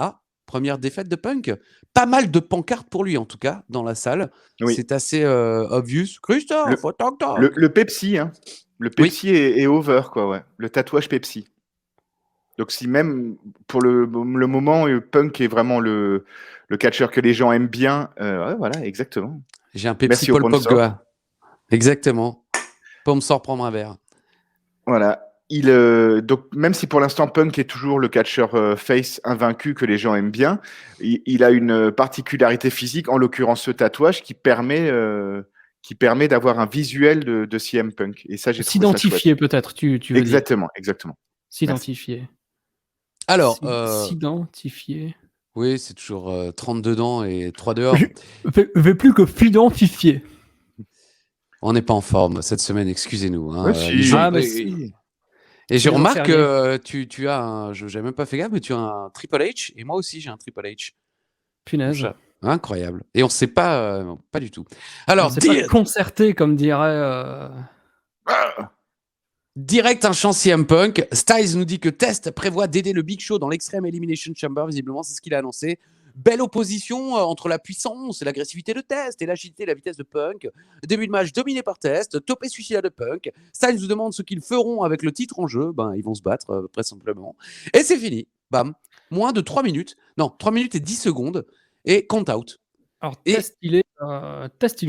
première défaite de Punk. Pas mal de pancartes pour lui, en tout cas, dans la salle. Oui. C'est assez obvious. Christophe,
le Pepsi, hein. Le Pepsi est over, quoi, ouais. Le tatouage Pepsi. Donc, si même pour le moment, Punk est vraiment le catcheur que les gens aiment bien, voilà, exactement.
J'ai un Pepsi Paul Pogba. Exactement. Sponsor, prendre un verre.
Voilà. Donc, même si pour l'instant Punk est toujours le catcheur face invaincu que les gens aiment bien, il a une particularité physique, en l'occurrence ce tatouage, qui permet d'avoir un visuel de CM Punk. Et ça, j'ai trouvé ça chouette.
S'identifier peut-être, tu veux
exactement.
S'identifier.
Merci.
Alors,
s'identifier.
Oui, c'est toujours 32 dedans et 3 dehors.
Fais plus que s'identifier.
On n'est pas en forme cette semaine, excusez-nous. Hein.
Si.
Et je remarque que tu as je n'avais même pas fait gaffe, mais tu as un Triple H et moi aussi j'ai un Triple H.
Punaise.
Incroyable. Et on ne sait pas du tout. Alors,
on pas concerté, comme dirait.
Direct un chant CM Punk. Styles nous dit que Test prévoit d'aider le Big Show dans l'Extreme Elimination Chamber. Visiblement, c'est ce qu'il a annoncé. Belle opposition entre la puissance et l'agressivité de Test et l'agilité et la vitesse de Punk. Début de match dominé par Test, topé suicidaire de Punk. Styles nous demande ce qu'ils feront avec le titre en jeu. Ils vont se battre, très simplement. Et c'est fini. Bam. Moins de 3 minutes. Non, 3 minutes et 10 secondes. Et count out.
Alors, Test, il est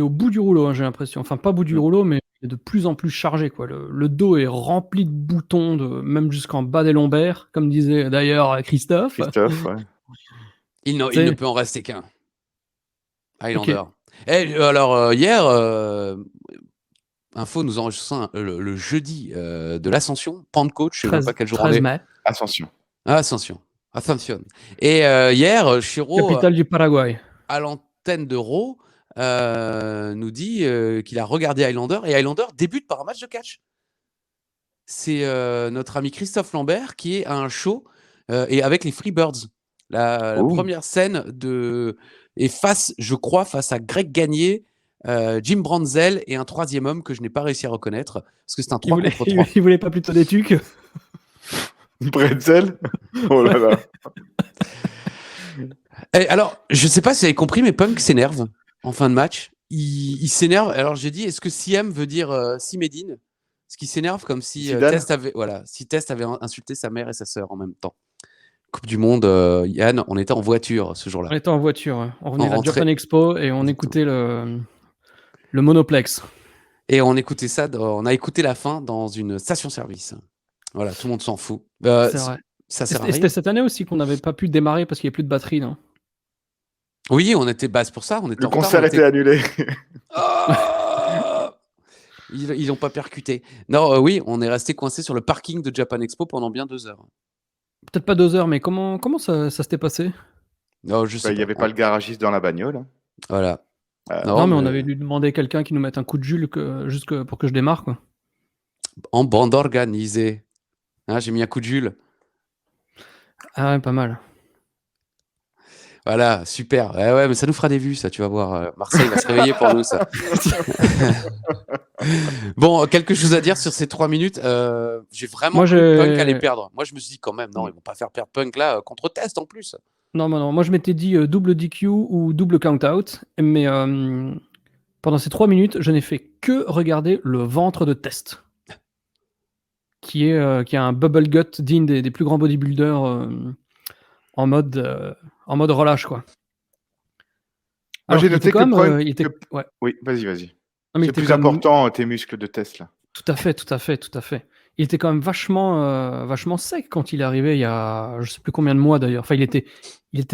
au bout du rouleau, hein, j'ai l'impression. Enfin, pas bout du rouleau, mais il est de plus en plus chargé, quoi. Le dos est rempli de boutons, même jusqu'en bas des lombaires, comme disait d'ailleurs Christophe.
Ouais.
Il ne peut en rester qu'un. Highlander. Okay. Et alors, hier, Info nous enregistrons le jeudi de l'Ascension. Pentecôte, je ne sais même pas quel jour on est.
Mai.
Ascension. Et hier, Chiro,
capitale du Paraguay,
à l'antenne de Raw, nous dit qu'il a regardé Highlander et Highlander débute par un match de catch. C'est notre ami Christophe Lambert qui est à un show et avec les Freebirds. La première scène est face à Greg Gagné, Jim Brunzell et un troisième homme que je n'ai pas réussi à reconnaître parce que c'est un 3 contre 3.
Il voulait pas plutôt des tucs.
Bretzel. Oh là là.
Et alors, je sais pas si vous avez compris, mais Punk s'énerve en fin de match. Il s'énerve. Alors j'ai dit, est-ce que CM veut dire Simedine? Ce qui s'énerve comme si Test avait insulté sa mère et sa sœur en même temps. Coupe du Monde, Yann, on était en voiture ce jour-là.
On était en voiture, ouais. On revenait à la Japan Expo et on écoutait le monoplex.
Et on écoutait ça, on a écouté la fin dans une station-service. Voilà, tout le monde s'en fout. C'est
vrai.
Ça sert à rien.
C'était cette année aussi qu'on n'avait pas pu démarrer parce qu'il n'y avait plus de batterie, non?
Oui, on était base pour ça.
Le concert était annulé.
Ils n'ont pas percuté. Non, oui, on est resté coincé sur le parking de Japan Expo pendant bien 2 heures.
Peut-être pas 2 heures, mais comment ça s'était passé?
Non, il n'y avait pas le garagiste dans la bagnole. Hein.
Voilà.
Non, mais on avait dû demander quelqu'un qui nous mette un coup de Jules juste pour que je démarre, quoi.
En bande organisée. Hein, j'ai mis un coup de Jules.
Ah ouais, pas mal.
Voilà, super. Ouais, mais ça nous fera des vues, ça, tu vas voir. Marseille va se réveiller pour nous, ça. Bon, quelque chose à dire sur ces 3 minutes. J'ai vraiment cru que Punk allait perdre. Moi, je me suis dit quand même, non, ils vont pas faire perdre Punk là contre Test en plus.
Non, moi je m'étais dit double DQ ou double count-out, mais pendant ces 3 minutes, je n'ai fait que regarder le ventre de Test, qui a un bubble gut digne des plus grands bodybuilders en mode relâche, quoi.
Moi, j'ai noté
que ouais.
Oui, vas-y.
Non,
c'est plus important tes muscles de Tesla.
Tout à fait. Il était quand même vachement sec quand il est arrivé il y a je sais plus combien de mois d'ailleurs. Enfin, il était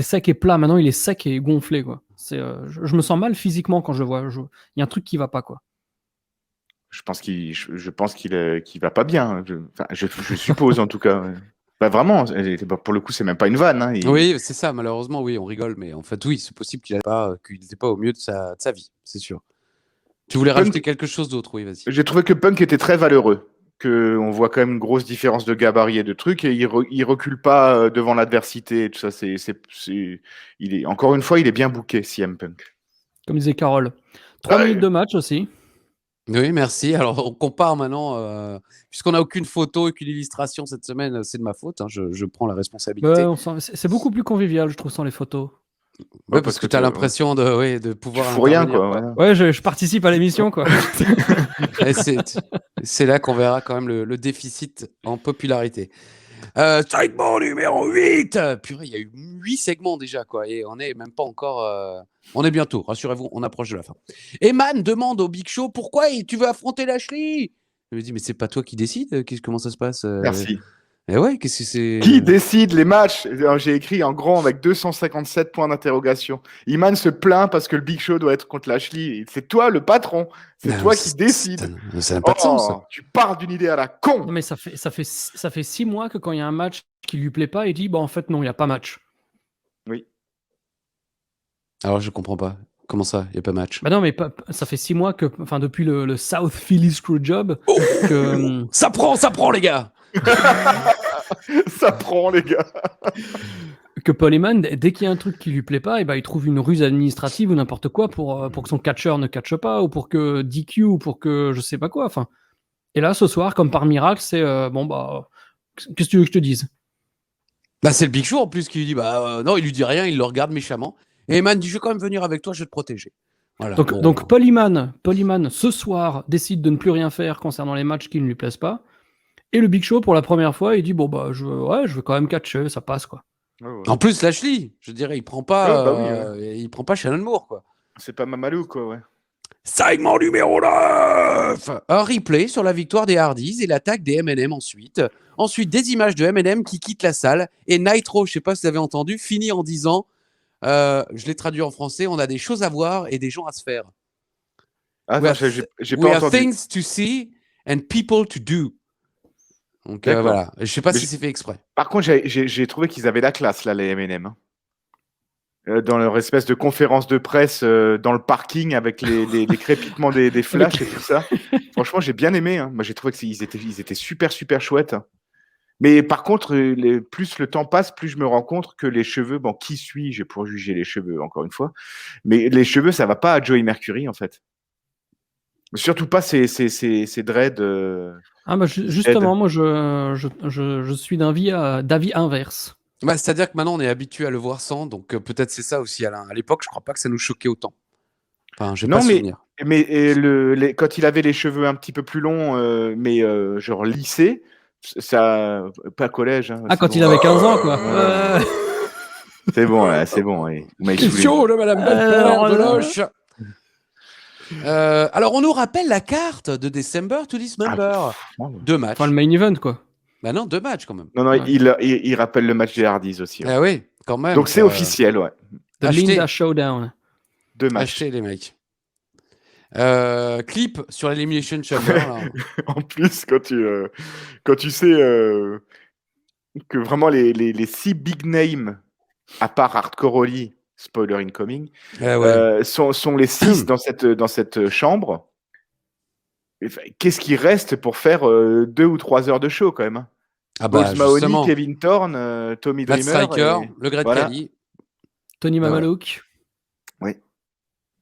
sec et plat. Maintenant, il est sec et gonflé, quoi. Je me sens mal physiquement quand je vois. Il y a un truc qui va pas, quoi.
Je pense qu'il va pas bien. Je suppose en tout cas. Ouais. Bah vraiment, pour le coup, c'est même pas une vanne. Hein.
Oui, c'est ça. Malheureusement, oui, on rigole, mais en fait, oui, c'est possible qu'il n'était pas au mieux de sa vie, c'est sûr. Tu voulais rajouter quelque chose d'autre, oui, vas-y.
J'ai trouvé que Punk était très valeureux. On voit quand même une grosse différence de gabarit et de trucs, et il recule pas devant l'adversité et tout ça. Encore une fois, il est bien booké, CM Punk.
Comme disait Carole. 3 minutes de match aussi.
Oui, merci. Alors, on compare maintenant, puisqu'on n'a aucune photo, aucune illustration cette semaine, c'est de ma faute. Hein, je prends la responsabilité.
C'est beaucoup plus convivial, je trouve, sans les photos.
Ouais, parce que tu as l'impression de pouvoir.
Tu fous rien, quoi.
Ouais, je participe à l'émission, quoi.
C'est là qu'on verra quand même le déficit en popularité. Segment numéro 8. Purée, il y a eu 8 segments déjà, quoi. Et on n'est même pas encore. On est bientôt, rassurez-vous, on approche de la fin. Eman demande au Big Show pourquoi tu veux affronter Lashley. Je lui dis, mais c'est pas toi qui décide. Comment ça se passe
Merci.
Et ouais, qu'est-ce que c'est.
Qui décide les matchs? J'ai écrit en grand avec 257 points d'interrogation. Iman se plaint parce que le Big Show doit être contre Lashley. C'est toi le patron. C'est toi qui décide.
Ça n'a pas de sens.
Tu pars d'une idée à la con.
Non, mais ça fait 6 mois que quand il y a un match qui lui plaît pas, il dit en fait non, il n'y a pas match.
Oui.
Alors je comprends pas. Comment ça, il n'y a pas match?
Bah non, mais ça fait 6 mois que, depuis le South Philly Screwjob, que
ça prend les gars.
Ça prend les gars.
Que Paul Heyman, dès qu'il y a un truc qui lui plaît pas, il trouve une ruse administrative ou n'importe quoi pour que son catcheur ne catche pas, ou pour que DQ, ou pour que je sais pas quoi. Enfin, et là, ce soir, comme par miracle, c'est qu'est-ce que tu veux que je te dise?
Bah, c'est le Big Show en plus qui lui dit non, il lui dit rien, il le regarde méchamment. Et Heyman dit je vais quand même venir avec toi, je vais te protéger. Voilà,
donc Paul Heyman, ce soir, décide de ne plus rien faire concernant les matchs qui ne lui plaisent pas. Et le Big Show, pour la première fois, il dit je veux quand même catcher, ça passe, quoi.
Ouais.
En plus, Lashley, je dirais, il prend pas, il prend pas Shannon Moore, quoi.
C'est pas Mamalou, quoi, ouais.
Segment numéro 9. Un replay sur la victoire des Hardys et l'attaque des M&M ensuite. Ensuite, des images de M&M qui quittent la salle. Et Nitro, je sais pas si vous avez entendu, finit en disant, je l'ai traduit en français, on a des choses à voir et des gens à se faire.
Ah,
we
have
things to see and people to do. Donc voilà, je sais pas si c'est fait exprès.
Par contre, j'ai trouvé qu'ils avaient la classe, là, les M&M. Dans leur espèce de conférence de presse dans le parking avec les crépitements des flashs et tout ça. Franchement, j'ai bien aimé. Hein. Moi, j'ai trouvé qu'ils étaient super, super chouettes. Mais par contre, plus le temps passe, plus je me rends compte que les cheveux, qui suis-je pour juger les cheveux, encore une fois, mais les cheveux, ça va pas à Joey Mercury, en fait. Surtout pas ces dreads.
Justement, moi, je suis d'avis inverse.
Bah, c'est-à-dire que maintenant, on est habitué à le voir sans, donc peut-être c'est ça aussi, Alain. À l'époque, je crois pas que ça nous choquait autant. Enfin, j'ai pas souvenir.
Mais quand il avait les cheveux un petit peu plus longs, genre lissés, ça, pas collège. Hein,
quand il avait 15 ans, quoi.
C'est bon, c'est bon. Ouais.
Question de Madame Deloche. Alors, on nous rappelle la carte de December to Dismember. 2 matchs.
Enfin, le main event, quoi.
Bah non, 2 matchs quand même.
Non, ouais. il rappelle le match des Hardys aussi. Ouais.
Ah oui, quand même.
Donc c'est officiel, ouais.
The Linda Showdown.
2 matchs.
Achetez les mecs. Clip sur l'Elimination Chamber.
En plus, quand tu sais que vraiment les 6 big names, à part Hardcore Holly, spoiler incoming, sont les 6 dans cette chambre. Qu'est-ce qui reste pour faire 2 ou 3 heures de show quand même, hein. Balls Mahoney, Kevin Thorne, Tommy Dreamer,
Striker, le Great Khali,
Tony Mamaluke.
Oui.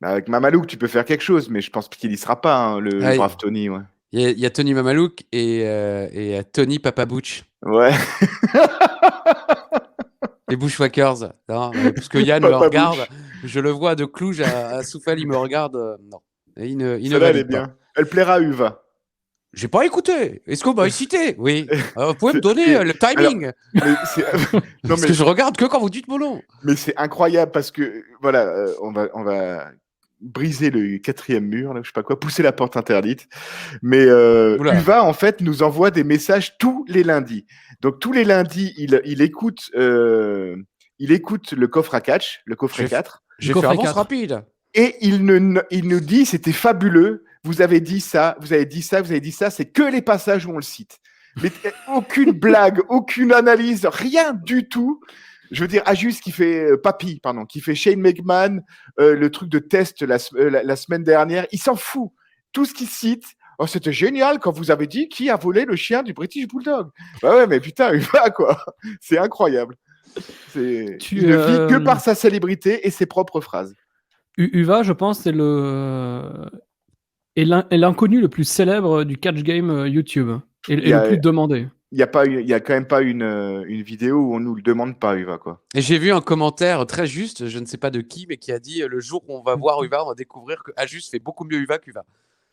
Avec Mamaluke, tu peux faire quelque chose, mais je pense qu'il y sera pas, hein, le brave Tony. Ouais.
Il y a Tony Mamaluke et Tony Papa Butch.
Ouais.
Les Bushwhackers. Non, parce que Yann me regarde, je le vois de Cluj à Soufal, il me regarde. Non. Il ne
elle est bien. Elle plaira à Uva.
J'ai pas écouté. Est-ce qu'on m'a cité? Oui. Vous pouvez me donner le timing. Parce que je regarde que quand vous dites mon nom.
Mais c'est incroyable parce que, voilà, on va briser le 4e mur, là, je sais pas quoi, pousser la porte interdite. Mais Uva, en fait, nous envoie des messages tous les lundis. Donc, tous les lundis, il écoute le coffre à catch, le coffret 4.
J'ai fait avance rapide.
Et il nous dit, c'était fabuleux, vous avez dit ça, vous avez dit ça, vous avez dit ça, c'est que les passages où on le cite. Mais aucune blague, aucune analyse, rien du tout. Je veux dire, Ajus qui fait qui fait Shane McMahon, le truc de test la semaine dernière, il s'en fout. Tout ce qu'il cite, oh, c'était génial quand vous avez dit qui a volé le chien du British Bulldog. Bah ouais, mais putain, il va quoi. C'est incroyable. Il ne vit que par sa célébrité et ses propres phrases.
Uva, je pense, c'est l'inconnu le plus célèbre du catch game YouTube et le plus demandé.
Il y a quand même pas une vidéo où on nous le demande pas, Uva, quoi.
Et j'ai vu un commentaire très juste, je ne sais pas de qui, mais qui a dit le jour où on va voir Uva, on va découvrir que Ajus fait beaucoup mieux Uva qu'Uva.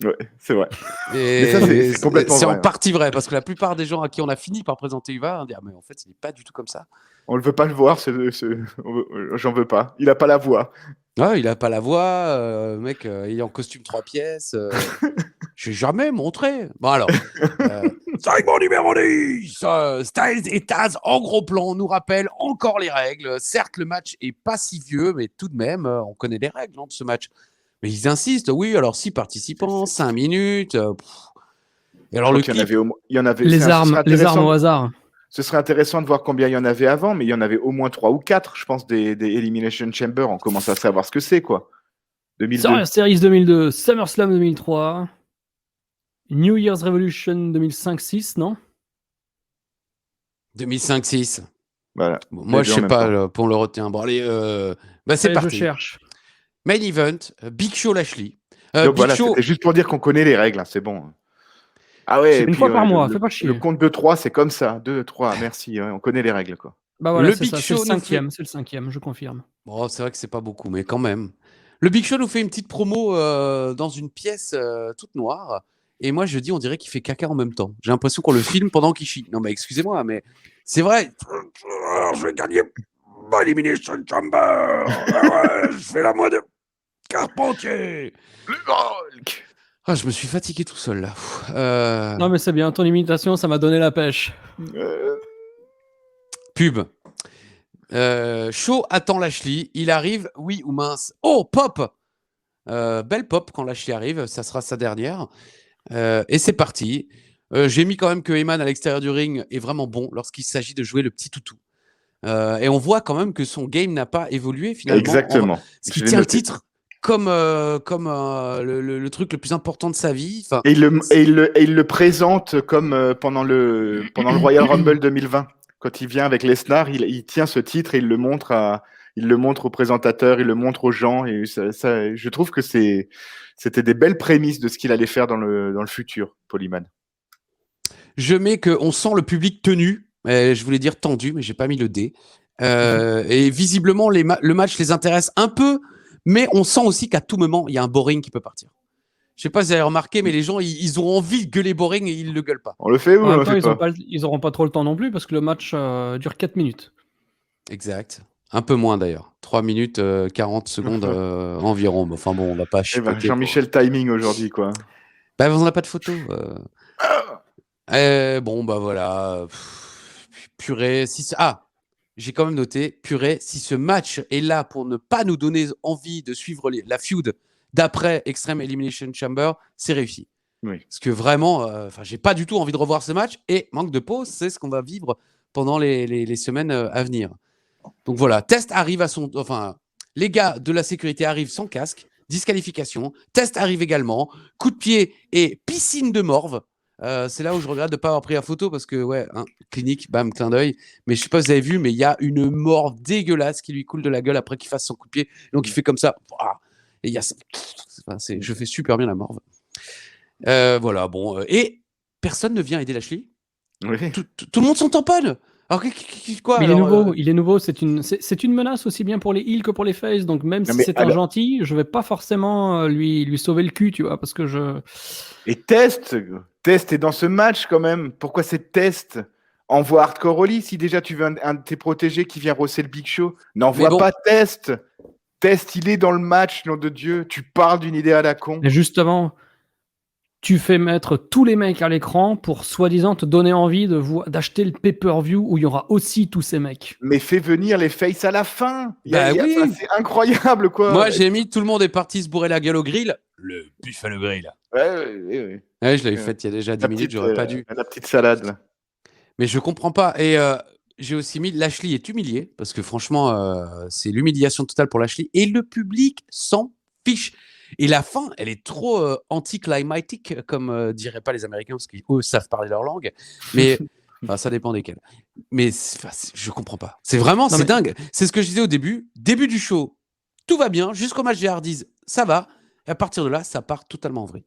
Ouais, c'est vrai.
Et
mais ça, c'est complètement vrai.
C'est en partie vrai, parce que la plupart des gens à qui on a fini par présenter Uva, on dit mais en fait, il n'est pas du tout comme ça.
On ne veut pas le voir, j'en veux pas. Il n'a pas la voix.
Ouais, il n'a pas la voix, mec, il est en costume 3 pièces. Je n'ai jamais montré. Bon alors, segment numéro 10, Styles et Taz en gros plan nous rappellent encore les règles. Certes, le match est pas si vieux, mais tout de même, on connaît les règles de ce match. Mais ils insistent, oui, alors 6 participants, 5 minutes. Et alors le clip...
il y en avait
les armes au hasard.
Ce serait intéressant de voir combien il y en avait avant, mais il y en avait au moins 3 ou 4, je pense, des Elimination Chamber. On commence à savoir ce que c'est, quoi. 2002.
Series 2002, SummerSlam 2003, New Year's Revolution 2005-6, non?
2005-6.
Voilà.
Bon, moi, je sais pas, pour le retenir. Bon, allez, c'est parti.
Je cherche.
Main event, Big Show Lashley.
Donc voilà, c'était juste pour dire qu'on connaît les règles, hein, c'est bon. Ah ouais,
une fois par mois, fais pas chier.
Le compte de 3, c'est comme ça. 2, 3, merci, on connaît les règles, quoi.
Bah voilà, c'est le 5e, c'est le 5e, je confirme.
Bon, c'est vrai que c'est pas beaucoup, mais quand même. Le Big Show nous fait une petite promo dans une pièce toute noire. Et moi, je dis, on dirait qu'il fait caca en même temps. J'ai l'impression qu'on le filme pendant qu'il chie. Non, mais excusez-moi, mais c'est vrai. Je vais gagner ma Elimination Chamber. Ouais, je fais la moi de Carpentier.
Le Hulk.
Ah, je me suis fatigué tout seul, là.
Non, mais c'est bien. Ton imitation, ça m'a donné la pêche.
Pub. Shaw attend Lashley. Il arrive, oui ou mince. Oh, pop. Belle pop quand Lashley arrive. Ça sera sa dernière. Et c'est parti. J'ai mis quand même que Heyman à l'extérieur du ring est vraiment bon lorsqu'il s'agit de jouer le petit toutou. Et on voit quand même que son game n'a pas évolué finalement.
Exactement.
Ce qui tient le titre comme le truc le plus important de sa vie. Enfin,
et il le présente comme pendant le Royal Rumble 2020. Quand il vient avec Lesnar, il tient ce titre et il le montre au présentateur, il le montre aux gens. Et ça, je trouve que c'était des belles prémices de ce qu'il allait faire dans le futur, Paul Heyman.
Je mets qu'on sent le public tenu. Je voulais dire tendu, mais j'ai pas mis le D. Et visiblement, le match les intéresse un peu, mais on sent aussi qu'à tout moment, il y a un boring qui peut partir. Je sais pas si vous avez remarqué, mais les gens, ils ont envie de gueuler boring et ils le gueulent pas.
On le fait ou on le fait
pas? Ils auront pas trop le temps non plus parce que le match dure 4 minutes.
Exact. Un peu moins d'ailleurs. 3 minutes 40 secondes environ. Enfin bon, on va pas chipoter.
Jean-Michel timing aujourd'hui, quoi.
Bah, on n'a pas de photo. Bon, bah voilà. Purée. J'ai quand même noté, purée, si ce match est là pour ne pas nous donner envie de suivre la feud d'après Extreme Elimination Chamber, c'est réussi.
Oui.
Parce que vraiment, j'ai pas du tout envie de revoir ce match et manque de pause, c'est ce qu'on va vivre pendant les semaines à venir. Donc voilà, Test arrive les gars de la sécurité arrivent sans casque, disqualification. Test arrive également, coup de pied et piscine de morve. C'est là où je regrette de ne pas avoir pris la photo parce que, clinique, bam, clin d'œil. Mais je ne sais pas si vous avez vu, mais il y a une morve dégueulasse qui lui coule de la gueule après qu'il fasse son coup de pied. Donc il fait comme ça. Et il y a je fais super bien la morve. Voilà, bon. Et personne ne vient aider Lashley.
Oui.
Tout le monde s'en tamponne. Alors, quoi
Mais il est
alors,
nouveau, il est nouveau. C'est une menace aussi bien pour les heals que pour les faces. Donc même
Non,
si
mais
c'est un gentil, je vais pas forcément lui sauver le cul, tu vois, parce que je.
Et Test est dans ce match quand même. Pourquoi c'est Test? Envoie Hardcore Holly si déjà tu veux un de tes protégés qui vient rosser le Big Show. N'envoie
bon.
pas Test. Test, il est dans le match, nom de Dieu. Tu parles d'une idée à la con.
Et justement, tu fais mettre tous les mecs à l'écran pour soi-disant te donner envie d'acheter le pay-per-view où il y aura aussi tous ces mecs.
Mais fais venir les faces à la fin.
Oui.
C'est incroyable, quoi.
Moi, j'ai mis tout le monde est parti se bourrer la gueule au grill. Le Buffalo Grill.
Ouais.
Ouais, je l'avais fait il y a déjà 10 minutes, j'aurais pas dû.
La petite salade, là.
Mais je comprends pas. Et j'ai aussi mis Lashley est humilié parce que franchement, c'est l'humiliation totale pour Lashley et le public s'en fiche. Et la fin, elle est trop anticlimatique, comme diraient pas les Américains parce qu'eux savent parler leur langue. Mais ça dépend desquels. Mais je comprends pas. C'est vraiment, c'est dingue. C'est ce que je disais au début. Début du show, tout va bien jusqu'au match des Hardys, ça va. Et à partir de là, ça part totalement en vrille.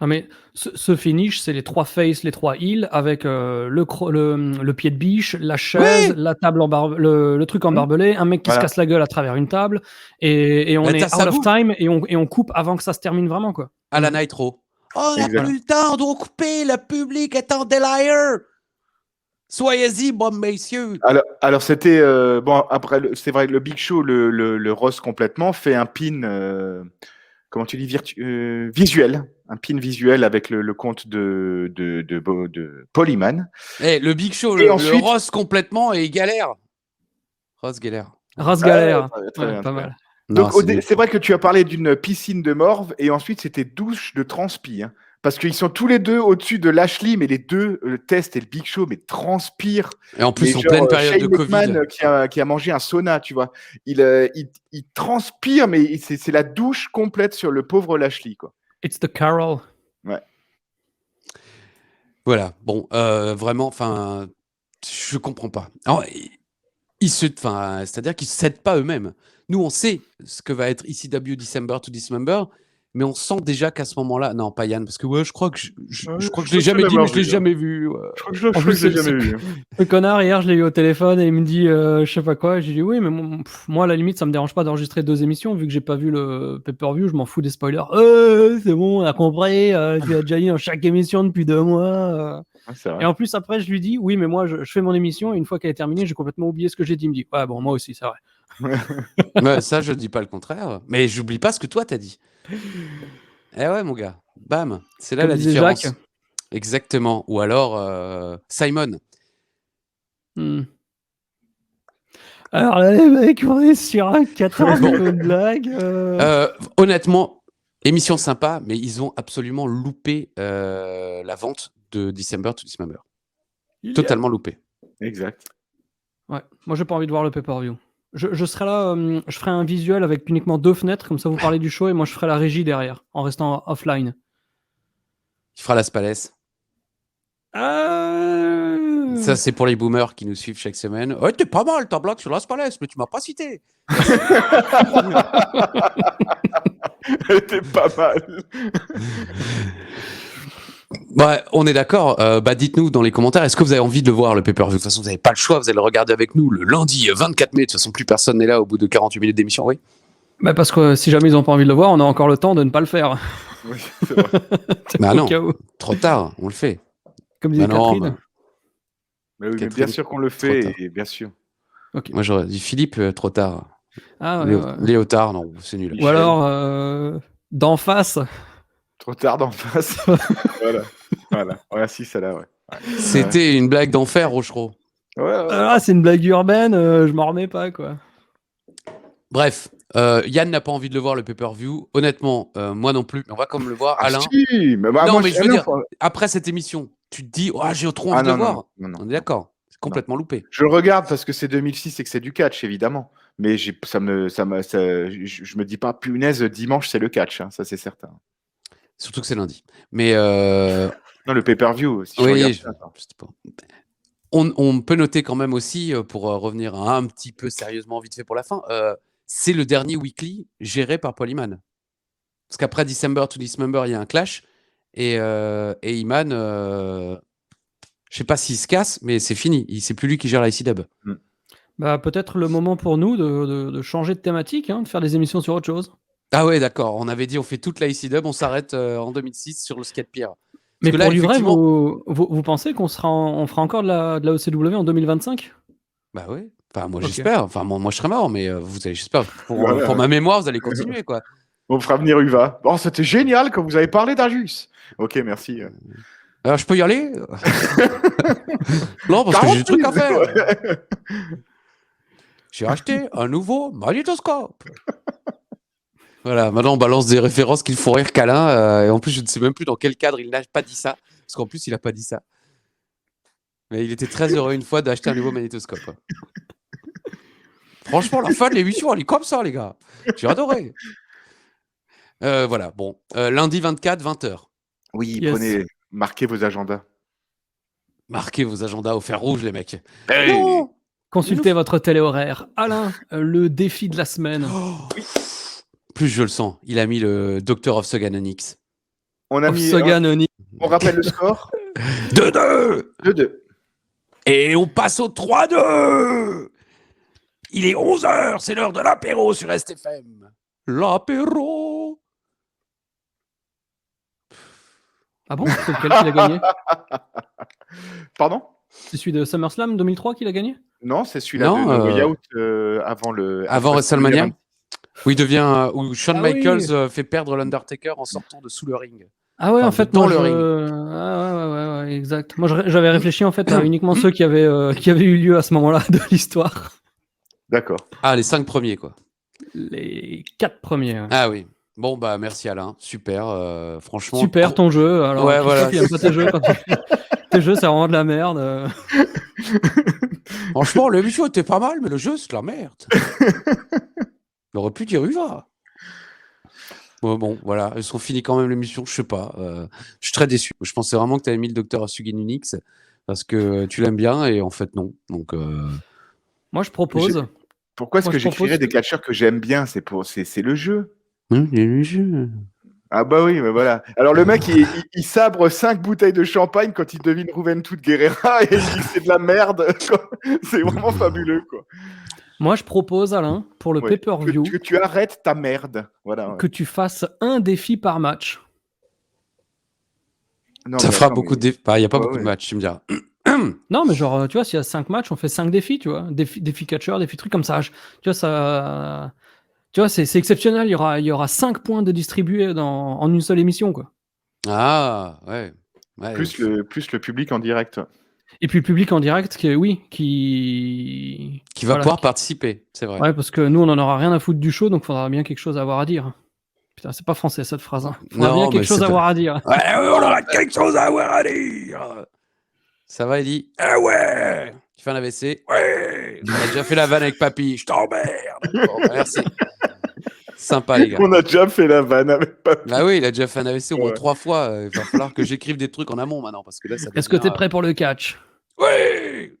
Non mais ce finish, c'est les 3 faces, les 3 heals avec le pied de biche, la chaise, la table le truc en barbelé, un mec qui se casse la gueule à travers une table et on est out of time et on coupe avant que ça se termine vraiment, quoi.
À la Nitro. Oh, on n'a plus le temps, on doit couper, le public est en délire. Soyez-y, bon messieurs.
Alors c'était bon après c'est vrai le Big Show le Ross complètement fait un pin comment tu dis visuel, un pin visuel avec le compte de Paul Heyman.
Le Big Show, le Ross complètement et il galère. Ross galère.
Très bien, pas mal.
Donc c'est vrai que tu as parlé d'une piscine de morve et ensuite c'était douche de transpi. Hein. Parce qu'ils sont tous les deux au-dessus de Lashley, mais les deux, le Test et le Big Show, mais transpirent.
Et en plus, en pleine période de Covid.
Qui a mangé un sauna, tu vois. Il transpire, mais c'est la douche complète sur le pauvre Lashley, quoi.
It's the Carol.
Ouais.
Voilà. Bon, vraiment, enfin, je comprends pas. Alors, c'est-à-dire qu'ils se cèdent pas eux-mêmes. Nous, on sait ce que va être ECW December to December. Mais on sent déjà qu'à ce moment-là, non, pas Yann, parce que je crois que je l'ai jamais dit, mais je l'ai jamais vu.
Je crois que je l'ai jamais vu.
Le connard, hier, je l'ai eu au téléphone et il me dit, je sais pas quoi. J'ai dit oui, mais moi, à la limite, ça me dérange pas d'enregistrer 2 émissions vu que j'ai pas vu le pay-per-view. Je m'en fous des spoilers. C'est bon, on a compris. Tu as déjà dit dans chaque émission depuis 2 mois. Et en plus, après, je lui dis oui, mais moi, je fais mon émission et une fois qu'elle est terminée, j'ai complètement oublié ce que j'ai dit. Il me dit ouais, bon, moi aussi, c'est vrai.
Ça, je dis pas le contraire, mais j'oublie pas ce que toi t'as dit. Eh ouais, mon gars, bam, c'est là comme la différence. Jacques. Exactement. Ou alors Simon.
Alors là, les mecs, on est sur un 14 de blague.
Honnêtement, émission sympa, mais ils ont absolument loupé la vente de December to December. Totalement loupé.
Exact.
Ouais, moi j'ai pas envie de voir le pay-per-view. Je serai là, je ferai un visuel avec uniquement 2 fenêtres, comme ça vous parlez du show et moi je ferai la régie derrière, en restant offline.
Tu feras la Spalès. Ça, c'est pour les boomers qui nous suivent chaque semaine. Ouais, t'es pas mal, ta blague sur la Spalès, mais tu m'as pas cité.
T'es pas mal.
On est d'accord. Dites-nous dans les commentaires, est-ce que vous avez envie de le voir, le pay-per-view ? De toute façon, vous n'avez pas le choix, vous allez le regarder avec nous le lundi 24 mai. De toute façon, plus personne n'est là au bout de 48 minutes d'émission, oui.
Parce que si jamais ils n'ont pas envie de le voir, on a encore le temps de ne pas le faire.
Oui, c'est vrai.
Non, trop tard, on le fait.
Comme disait Catherine.
Mais oui, Catherine, bien sûr qu'on le fait, et bien sûr.
Okay.
Moi, j'aurais dit Philippe, trop tard.
Ah,
Léotard, non, c'est nul.
Ou alors, d'en face.
Trop tard d'en face. voilà. Ouais, si, celle-là, ouais.
C'était une blague d'enfer, Rochereau.
Ouais. C'est une blague urbaine, je m'en remets pas, quoi.
Bref, Yann n'a pas envie de le voir, le pay-per-view. Honnêtement, moi non plus. Mais on va comme le voir. Alain.
Si, mais
je veux dire, après cette émission, tu te dis, j'ai trop envie de le voir. Non. On est d'accord. C'est complètement loupé.
Je le regarde parce que c'est 2006 et que c'est du catch, évidemment. Mais je me dis pas, punaise, dimanche, c'est le catch. Hein, ça, c'est certain.
Surtout que c'est lundi. Mais
non, le pay-per-view. Si
on peut noter quand même aussi, pour revenir un petit peu sérieusement vite fait pour la fin, c'est le dernier weekly géré par Paul Heyman. Parce qu'après December to December, il y a un clash. Et Heyman... Je sais pas s'il se casse, mais c'est fini. C'est plus lui qui gère la ICW.
Bah, peut-être le moment pour nous de changer de thématique, de faire des émissions sur autre chose.
Ah ouais, d'accord. On avait dit on fait toute la ICW, on s'arrête en 2006 sur le skate pier.
Mais pour du vrai, vous pensez qu'on on fera encore de la OCW en 2025 ?
Bah oui. Enfin, moi j'espère. Enfin, moi je serai mort, mais vous allez, j'espère, pour ma mémoire, vous allez continuer, quoi.
On fera venir Uva. Oh, c'était génial quand vous avez parlé d'Arjus. Ok, merci.
Alors, je peux y aller? Non, parce que j'ai des trucs à faire. J'ai acheté un nouveau magnétoscope. Voilà, maintenant on balance des références qu'il faut rire câlin. Et en plus, je ne sais même plus dans quel cadre il n'a pas dit ça. Parce qu'en plus, il n'a pas dit ça. Mais il était très heureux une fois d'acheter un nouveau magnétoscope. Franchement, la fin de l'émission, elle est comme ça, les gars. J'ai adoré. Voilà, bon. Lundi 24, 20h.
Oui, marquez vos agendas.
Marquez vos agendas au fer rouge, les mecs.
Hey
non. Consultez votre télé-horaire. Alain, le défi de la semaine.
Plus je le sens, il a mis le Doctor of Soganonix.
On rappelle le score.
2-2.
2-2.
Et on passe au 3-2. Il est 11h, c'est l'heure de l'apéro sur STFM. L'apéro.
Ah bon? C'est lequel qui l'a gagné?
Pardon?
C'est celui de SummerSlam 2003 qui l'a gagné?
Non, c'est celui-là de Way Out
avant WrestleMania. Où il devient, où Shawn Michaels fait perdre l'Undertaker en sortant de sous le ring.
Ah ouais, en fait,
dans le ring.
Ouais, exact. Moi, j'avais réfléchi en fait à uniquement ceux qui avaient eu lieu à ce moment-là de l'histoire.
D'accord.
Ah, les 5 premiers, quoi.
Les 4 premiers. Ouais.
Ah oui. Bon, bah, merci Alain. Super. Franchement.
Super ton jeu. Alors,
ouais, voilà.
Il aime pas tes jeux. Tes jeux, c'est vraiment de la merde.
Franchement, l'émission était pas mal, mais le jeu, c'est de la merde. Il aurait pu dire Uva. Bon, voilà. Ils sont finis quand même l'émission. Je sais pas. Je suis très déçu. Je pensais vraiment que tu avais mis le docteur Suginunix parce que tu l'aimes bien et en fait, non. Donc.
Moi, je propose.
Pourquoi est-ce que j'écrirais des catcheurs que j'aime bien? C'est le jeu.
Le jeu.
Ah bah oui, mais voilà. Alors le mec, il sabre 5 bouteilles de champagne quand il devine Juventud Guerrera et il dit que c'est de la merde. C'est vraiment fabuleux, quoi.
Moi, je propose, Alain, pour le pay-per-view...
Que tu arrêtes ta merde. Voilà.
Que tu fasses un défi par match.
Non, ça fera beaucoup de défis. Il n'y a pas beaucoup de matchs, tu me diras.
Non, mais genre, tu vois, s'il y a 5 matchs, on fait 5 défis, tu vois. Défi catcheur, défi trucs comme ça. Tu vois, ça... Tu vois, c'est exceptionnel. Il y aura 5 points de distribués en une seule émission, quoi.
Ah, ouais.
Plus le public en direct.
Et puis le public en direct, qui
va pouvoir participer, c'est vrai.
Ouais, parce que nous, on en aura rien à foutre du show, donc il faudra bien quelque chose à avoir à dire. Putain, c'est pas français cette phrase. Hein. Il faudra bien quelque chose à avoir à dire.
Ouais, on aura quelque chose à avoir à dire. Ça va, Eddie? Ah ouais. Tu fais un AVC? Ouais. On a déjà fait la vanne avec Papy. Je t'emmerde. Bon, merci. Sympa, les gars.
On a déjà fait la vanne avec Papy.
Bah oui, il a déjà fait un AVC au moins 3 fois. Il va falloir que j'écrive des trucs en amont maintenant. Parce que là, ça devient...
Est-ce que t'es prêt pour le catch?
Oui.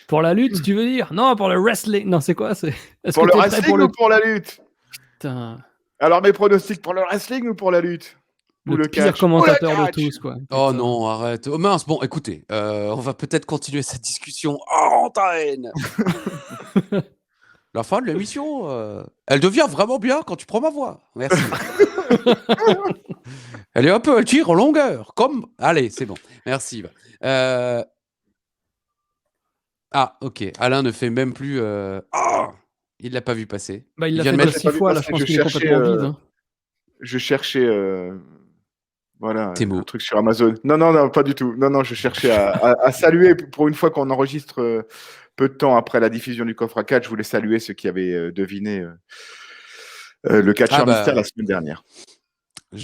Pour la lutte, tu veux dire? Non, pour le wrestling. Non, c'est quoi?
Pour le wrestling ou pour la lutte?
Putain.
Alors, mes pronostics pour le wrestling ou pour la lutte?
Le pire commentateur de tous, quoi.
Oh non, arrête. Oh mince, bon, écoutez, on va peut-être continuer cette discussion en antenne. La fin de l'émission, elle devient vraiment bien quand tu prends ma voix. Merci. Elle tire en longueur, comme... Allez, c'est bon. Merci. Ah, ok. Alain ne fait même plus... il l'a pas vu passer.
Bah, il l'a fait déjà 6 fois, là, je pense qu'il est complètement vide. Hein.
Je cherchais... Voilà,
un
truc sur Amazon. Non, pas du tout. Non, je cherchais à saluer, pour une fois qu'on enregistre peu de temps après la diffusion du coffre à catch, je voulais saluer ceux qui avaient deviné le catcheur mystère la semaine dernière.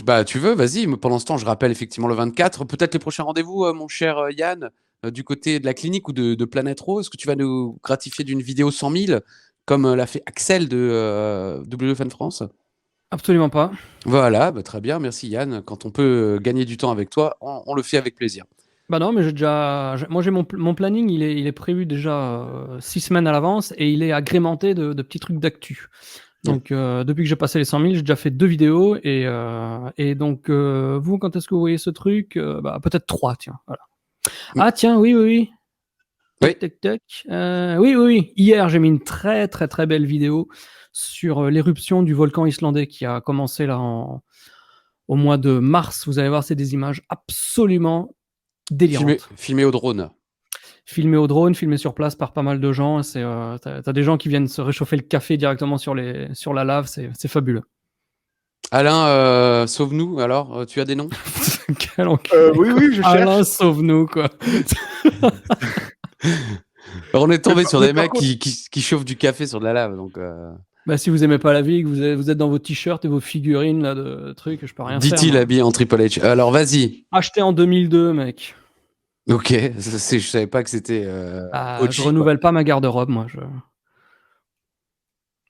Bah, tu veux, vas-y. Pendant ce temps, je rappelle effectivement le 24. Peut-être les prochains rendez-vous, mon cher Yann, du côté de la clinique ou de Planète Rose. Est-ce que tu vas nous gratifier d'une vidéo 100 000 comme l'a fait Axel de WFN France?
Absolument pas.
Voilà, bah, très bien, merci Yann. Quand on peut gagner du temps avec toi, on le fait avec plaisir.
Bah non, mais j'ai mon planning, il est prévu déjà 6 semaines à l'avance et il est agrémenté de petits trucs d'actu. Donc depuis que j'ai passé les 100 000, j'ai déjà fait 2 vidéos et donc vous, quand est-ce que vous voyez ce truc? Bah peut-être 3, tiens. Voilà. Ah tiens, oui.
Oui.
Tac. Oui. Hier, j'ai mis une très très très belle vidéo sur l'éruption du volcan islandais qui a commencé là au mois de mars. Vous allez voir, c'est des images absolument délirantes.
Filmé au drone.
Filmé au drone, filmé sur place par pas mal de gens. T'as des gens qui viennent se réchauffer le café directement sur la lave. C'est fabuleux.
Alain, sauve-nous, alors, tu as des noms?
Quel enculé,
oui, je cherche.
Alain, sauve-nous, quoi.
On est tombé sur des mecs qui chauffent du café sur de la lave, donc...
Bah, si vous aimez pas la vie, que vous êtes dans vos t-shirts et vos figurines là, de trucs, je peux rien faire.
Dit-il habillé en Triple H. Alors, vas-y.
Acheté en 2002, mec.
Ok, je savais pas que c'était...
je renouvelle pas ma garde-robe, moi.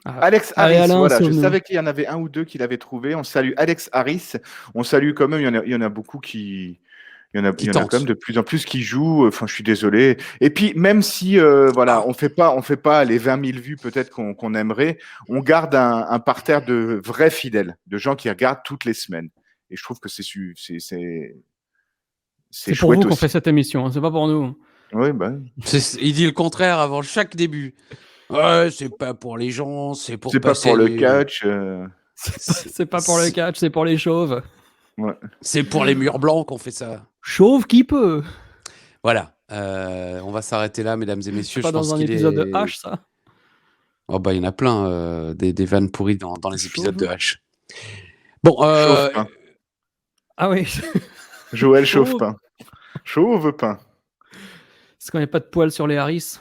Alex Harris, Alain, voilà, je savais qu'il y en avait un ou deux qui l'avaient trouvé. On salue Alex Harris. On salue quand même, il y en a beaucoup qui... Il y en a quand même de plus en plus qui jouent. Enfin, je suis désolé. Et puis, même si, on fait pas les 20 000 vues peut-être qu'on aimerait, on garde un parterre de vrais fidèles, de gens qui regardent toutes les semaines. Et je trouve que c'est
pour vous qu'on fait cette émission, hein, c'est pas pour nous.
Oui, bah.
Il dit le contraire avant chaque début. Ouais, c'est pas pour les gens, c'est pour
pas pour le catch.
C'est pas pour le catch, c'est pour les chauves.
Ouais.
C'est pour les murs blancs qu'on fait ça.
Chauve qui peut.
Voilà. On va s'arrêter là, mesdames et messieurs.
C'est pas dans un épisode de H, ça?
Oh bah, il y en a plein, des vannes pourries dans les épisodes de H. Bon,
Ah
oui.
Joël Chauve-pain. Chauve-pain.
Est-ce qu'on n'a pas de poils sur les Harris?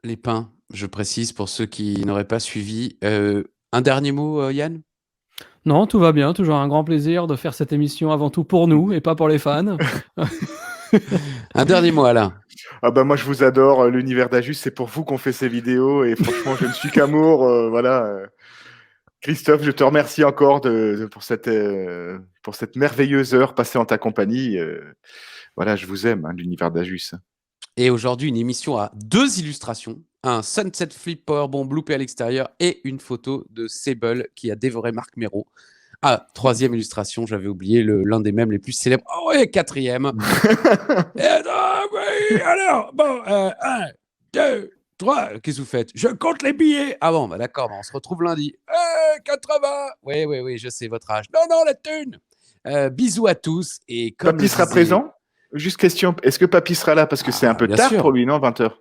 Les pains, je précise pour ceux qui n'auraient pas suivi. Un dernier mot, Yann?
Non, tout va bien. Toujours un grand plaisir de faire cette émission avant tout pour nous et pas pour les fans.
Un dernier mot, Alain.
Ah bah moi je vous adore, l'univers d'Ajus, c'est pour vous qu'on fait ces vidéos et franchement je ne suis qu'amour, voilà. Christophe, je te remercie encore pour cette merveilleuse heure passée en ta compagnie. Voilà, je vous aime, hein, l'univers d'Ajus.
Et aujourd'hui, une émission à 2 illustrations, un Sunset Flip Powerbomb loupé à l'extérieur et une photo de Sable qui a dévoré Marc Mero. Ah, 3e illustration, j'avais oublié l'un des mèmes les plus célèbres. Oh ouais, 4e. Oui, alors, bon, 1, 2, 3, qu'est-ce que vous faites? Je compte les billets. Ah bon, bah d'accord, on se retrouve lundi. 80. Oui, je sais votre âge. Non, la thune. Bisous à tous. Et comme
Papy sera présent? Juste question, est-ce que Papy sera là? Parce que c'est un peu tard pour lui, non, 20h?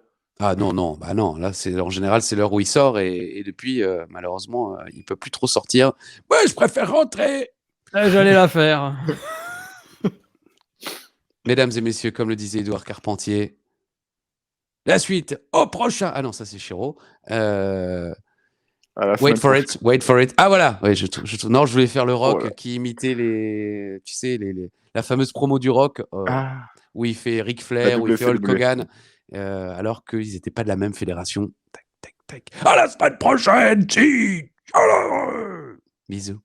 Ah non, bah non, là, en général, c'est l'heure où il sort et depuis, malheureusement, il ne peut plus trop sortir. Ouais, je préfère rentrer.
J'allais la faire.
Mesdames et messieurs, comme le disait Édouard Carpentier, la suite au prochain. Ah non, ça c'est Chiro. Wait for it. Ah voilà. Ouais, non, je voulais faire le rock qui imitait la fameuse promo du rock où il fait Ric Flair, où il fait Hulk Hogan, alors qu'ils n'étaient pas de la même fédération. Tac. À la semaine prochaine. Bisous.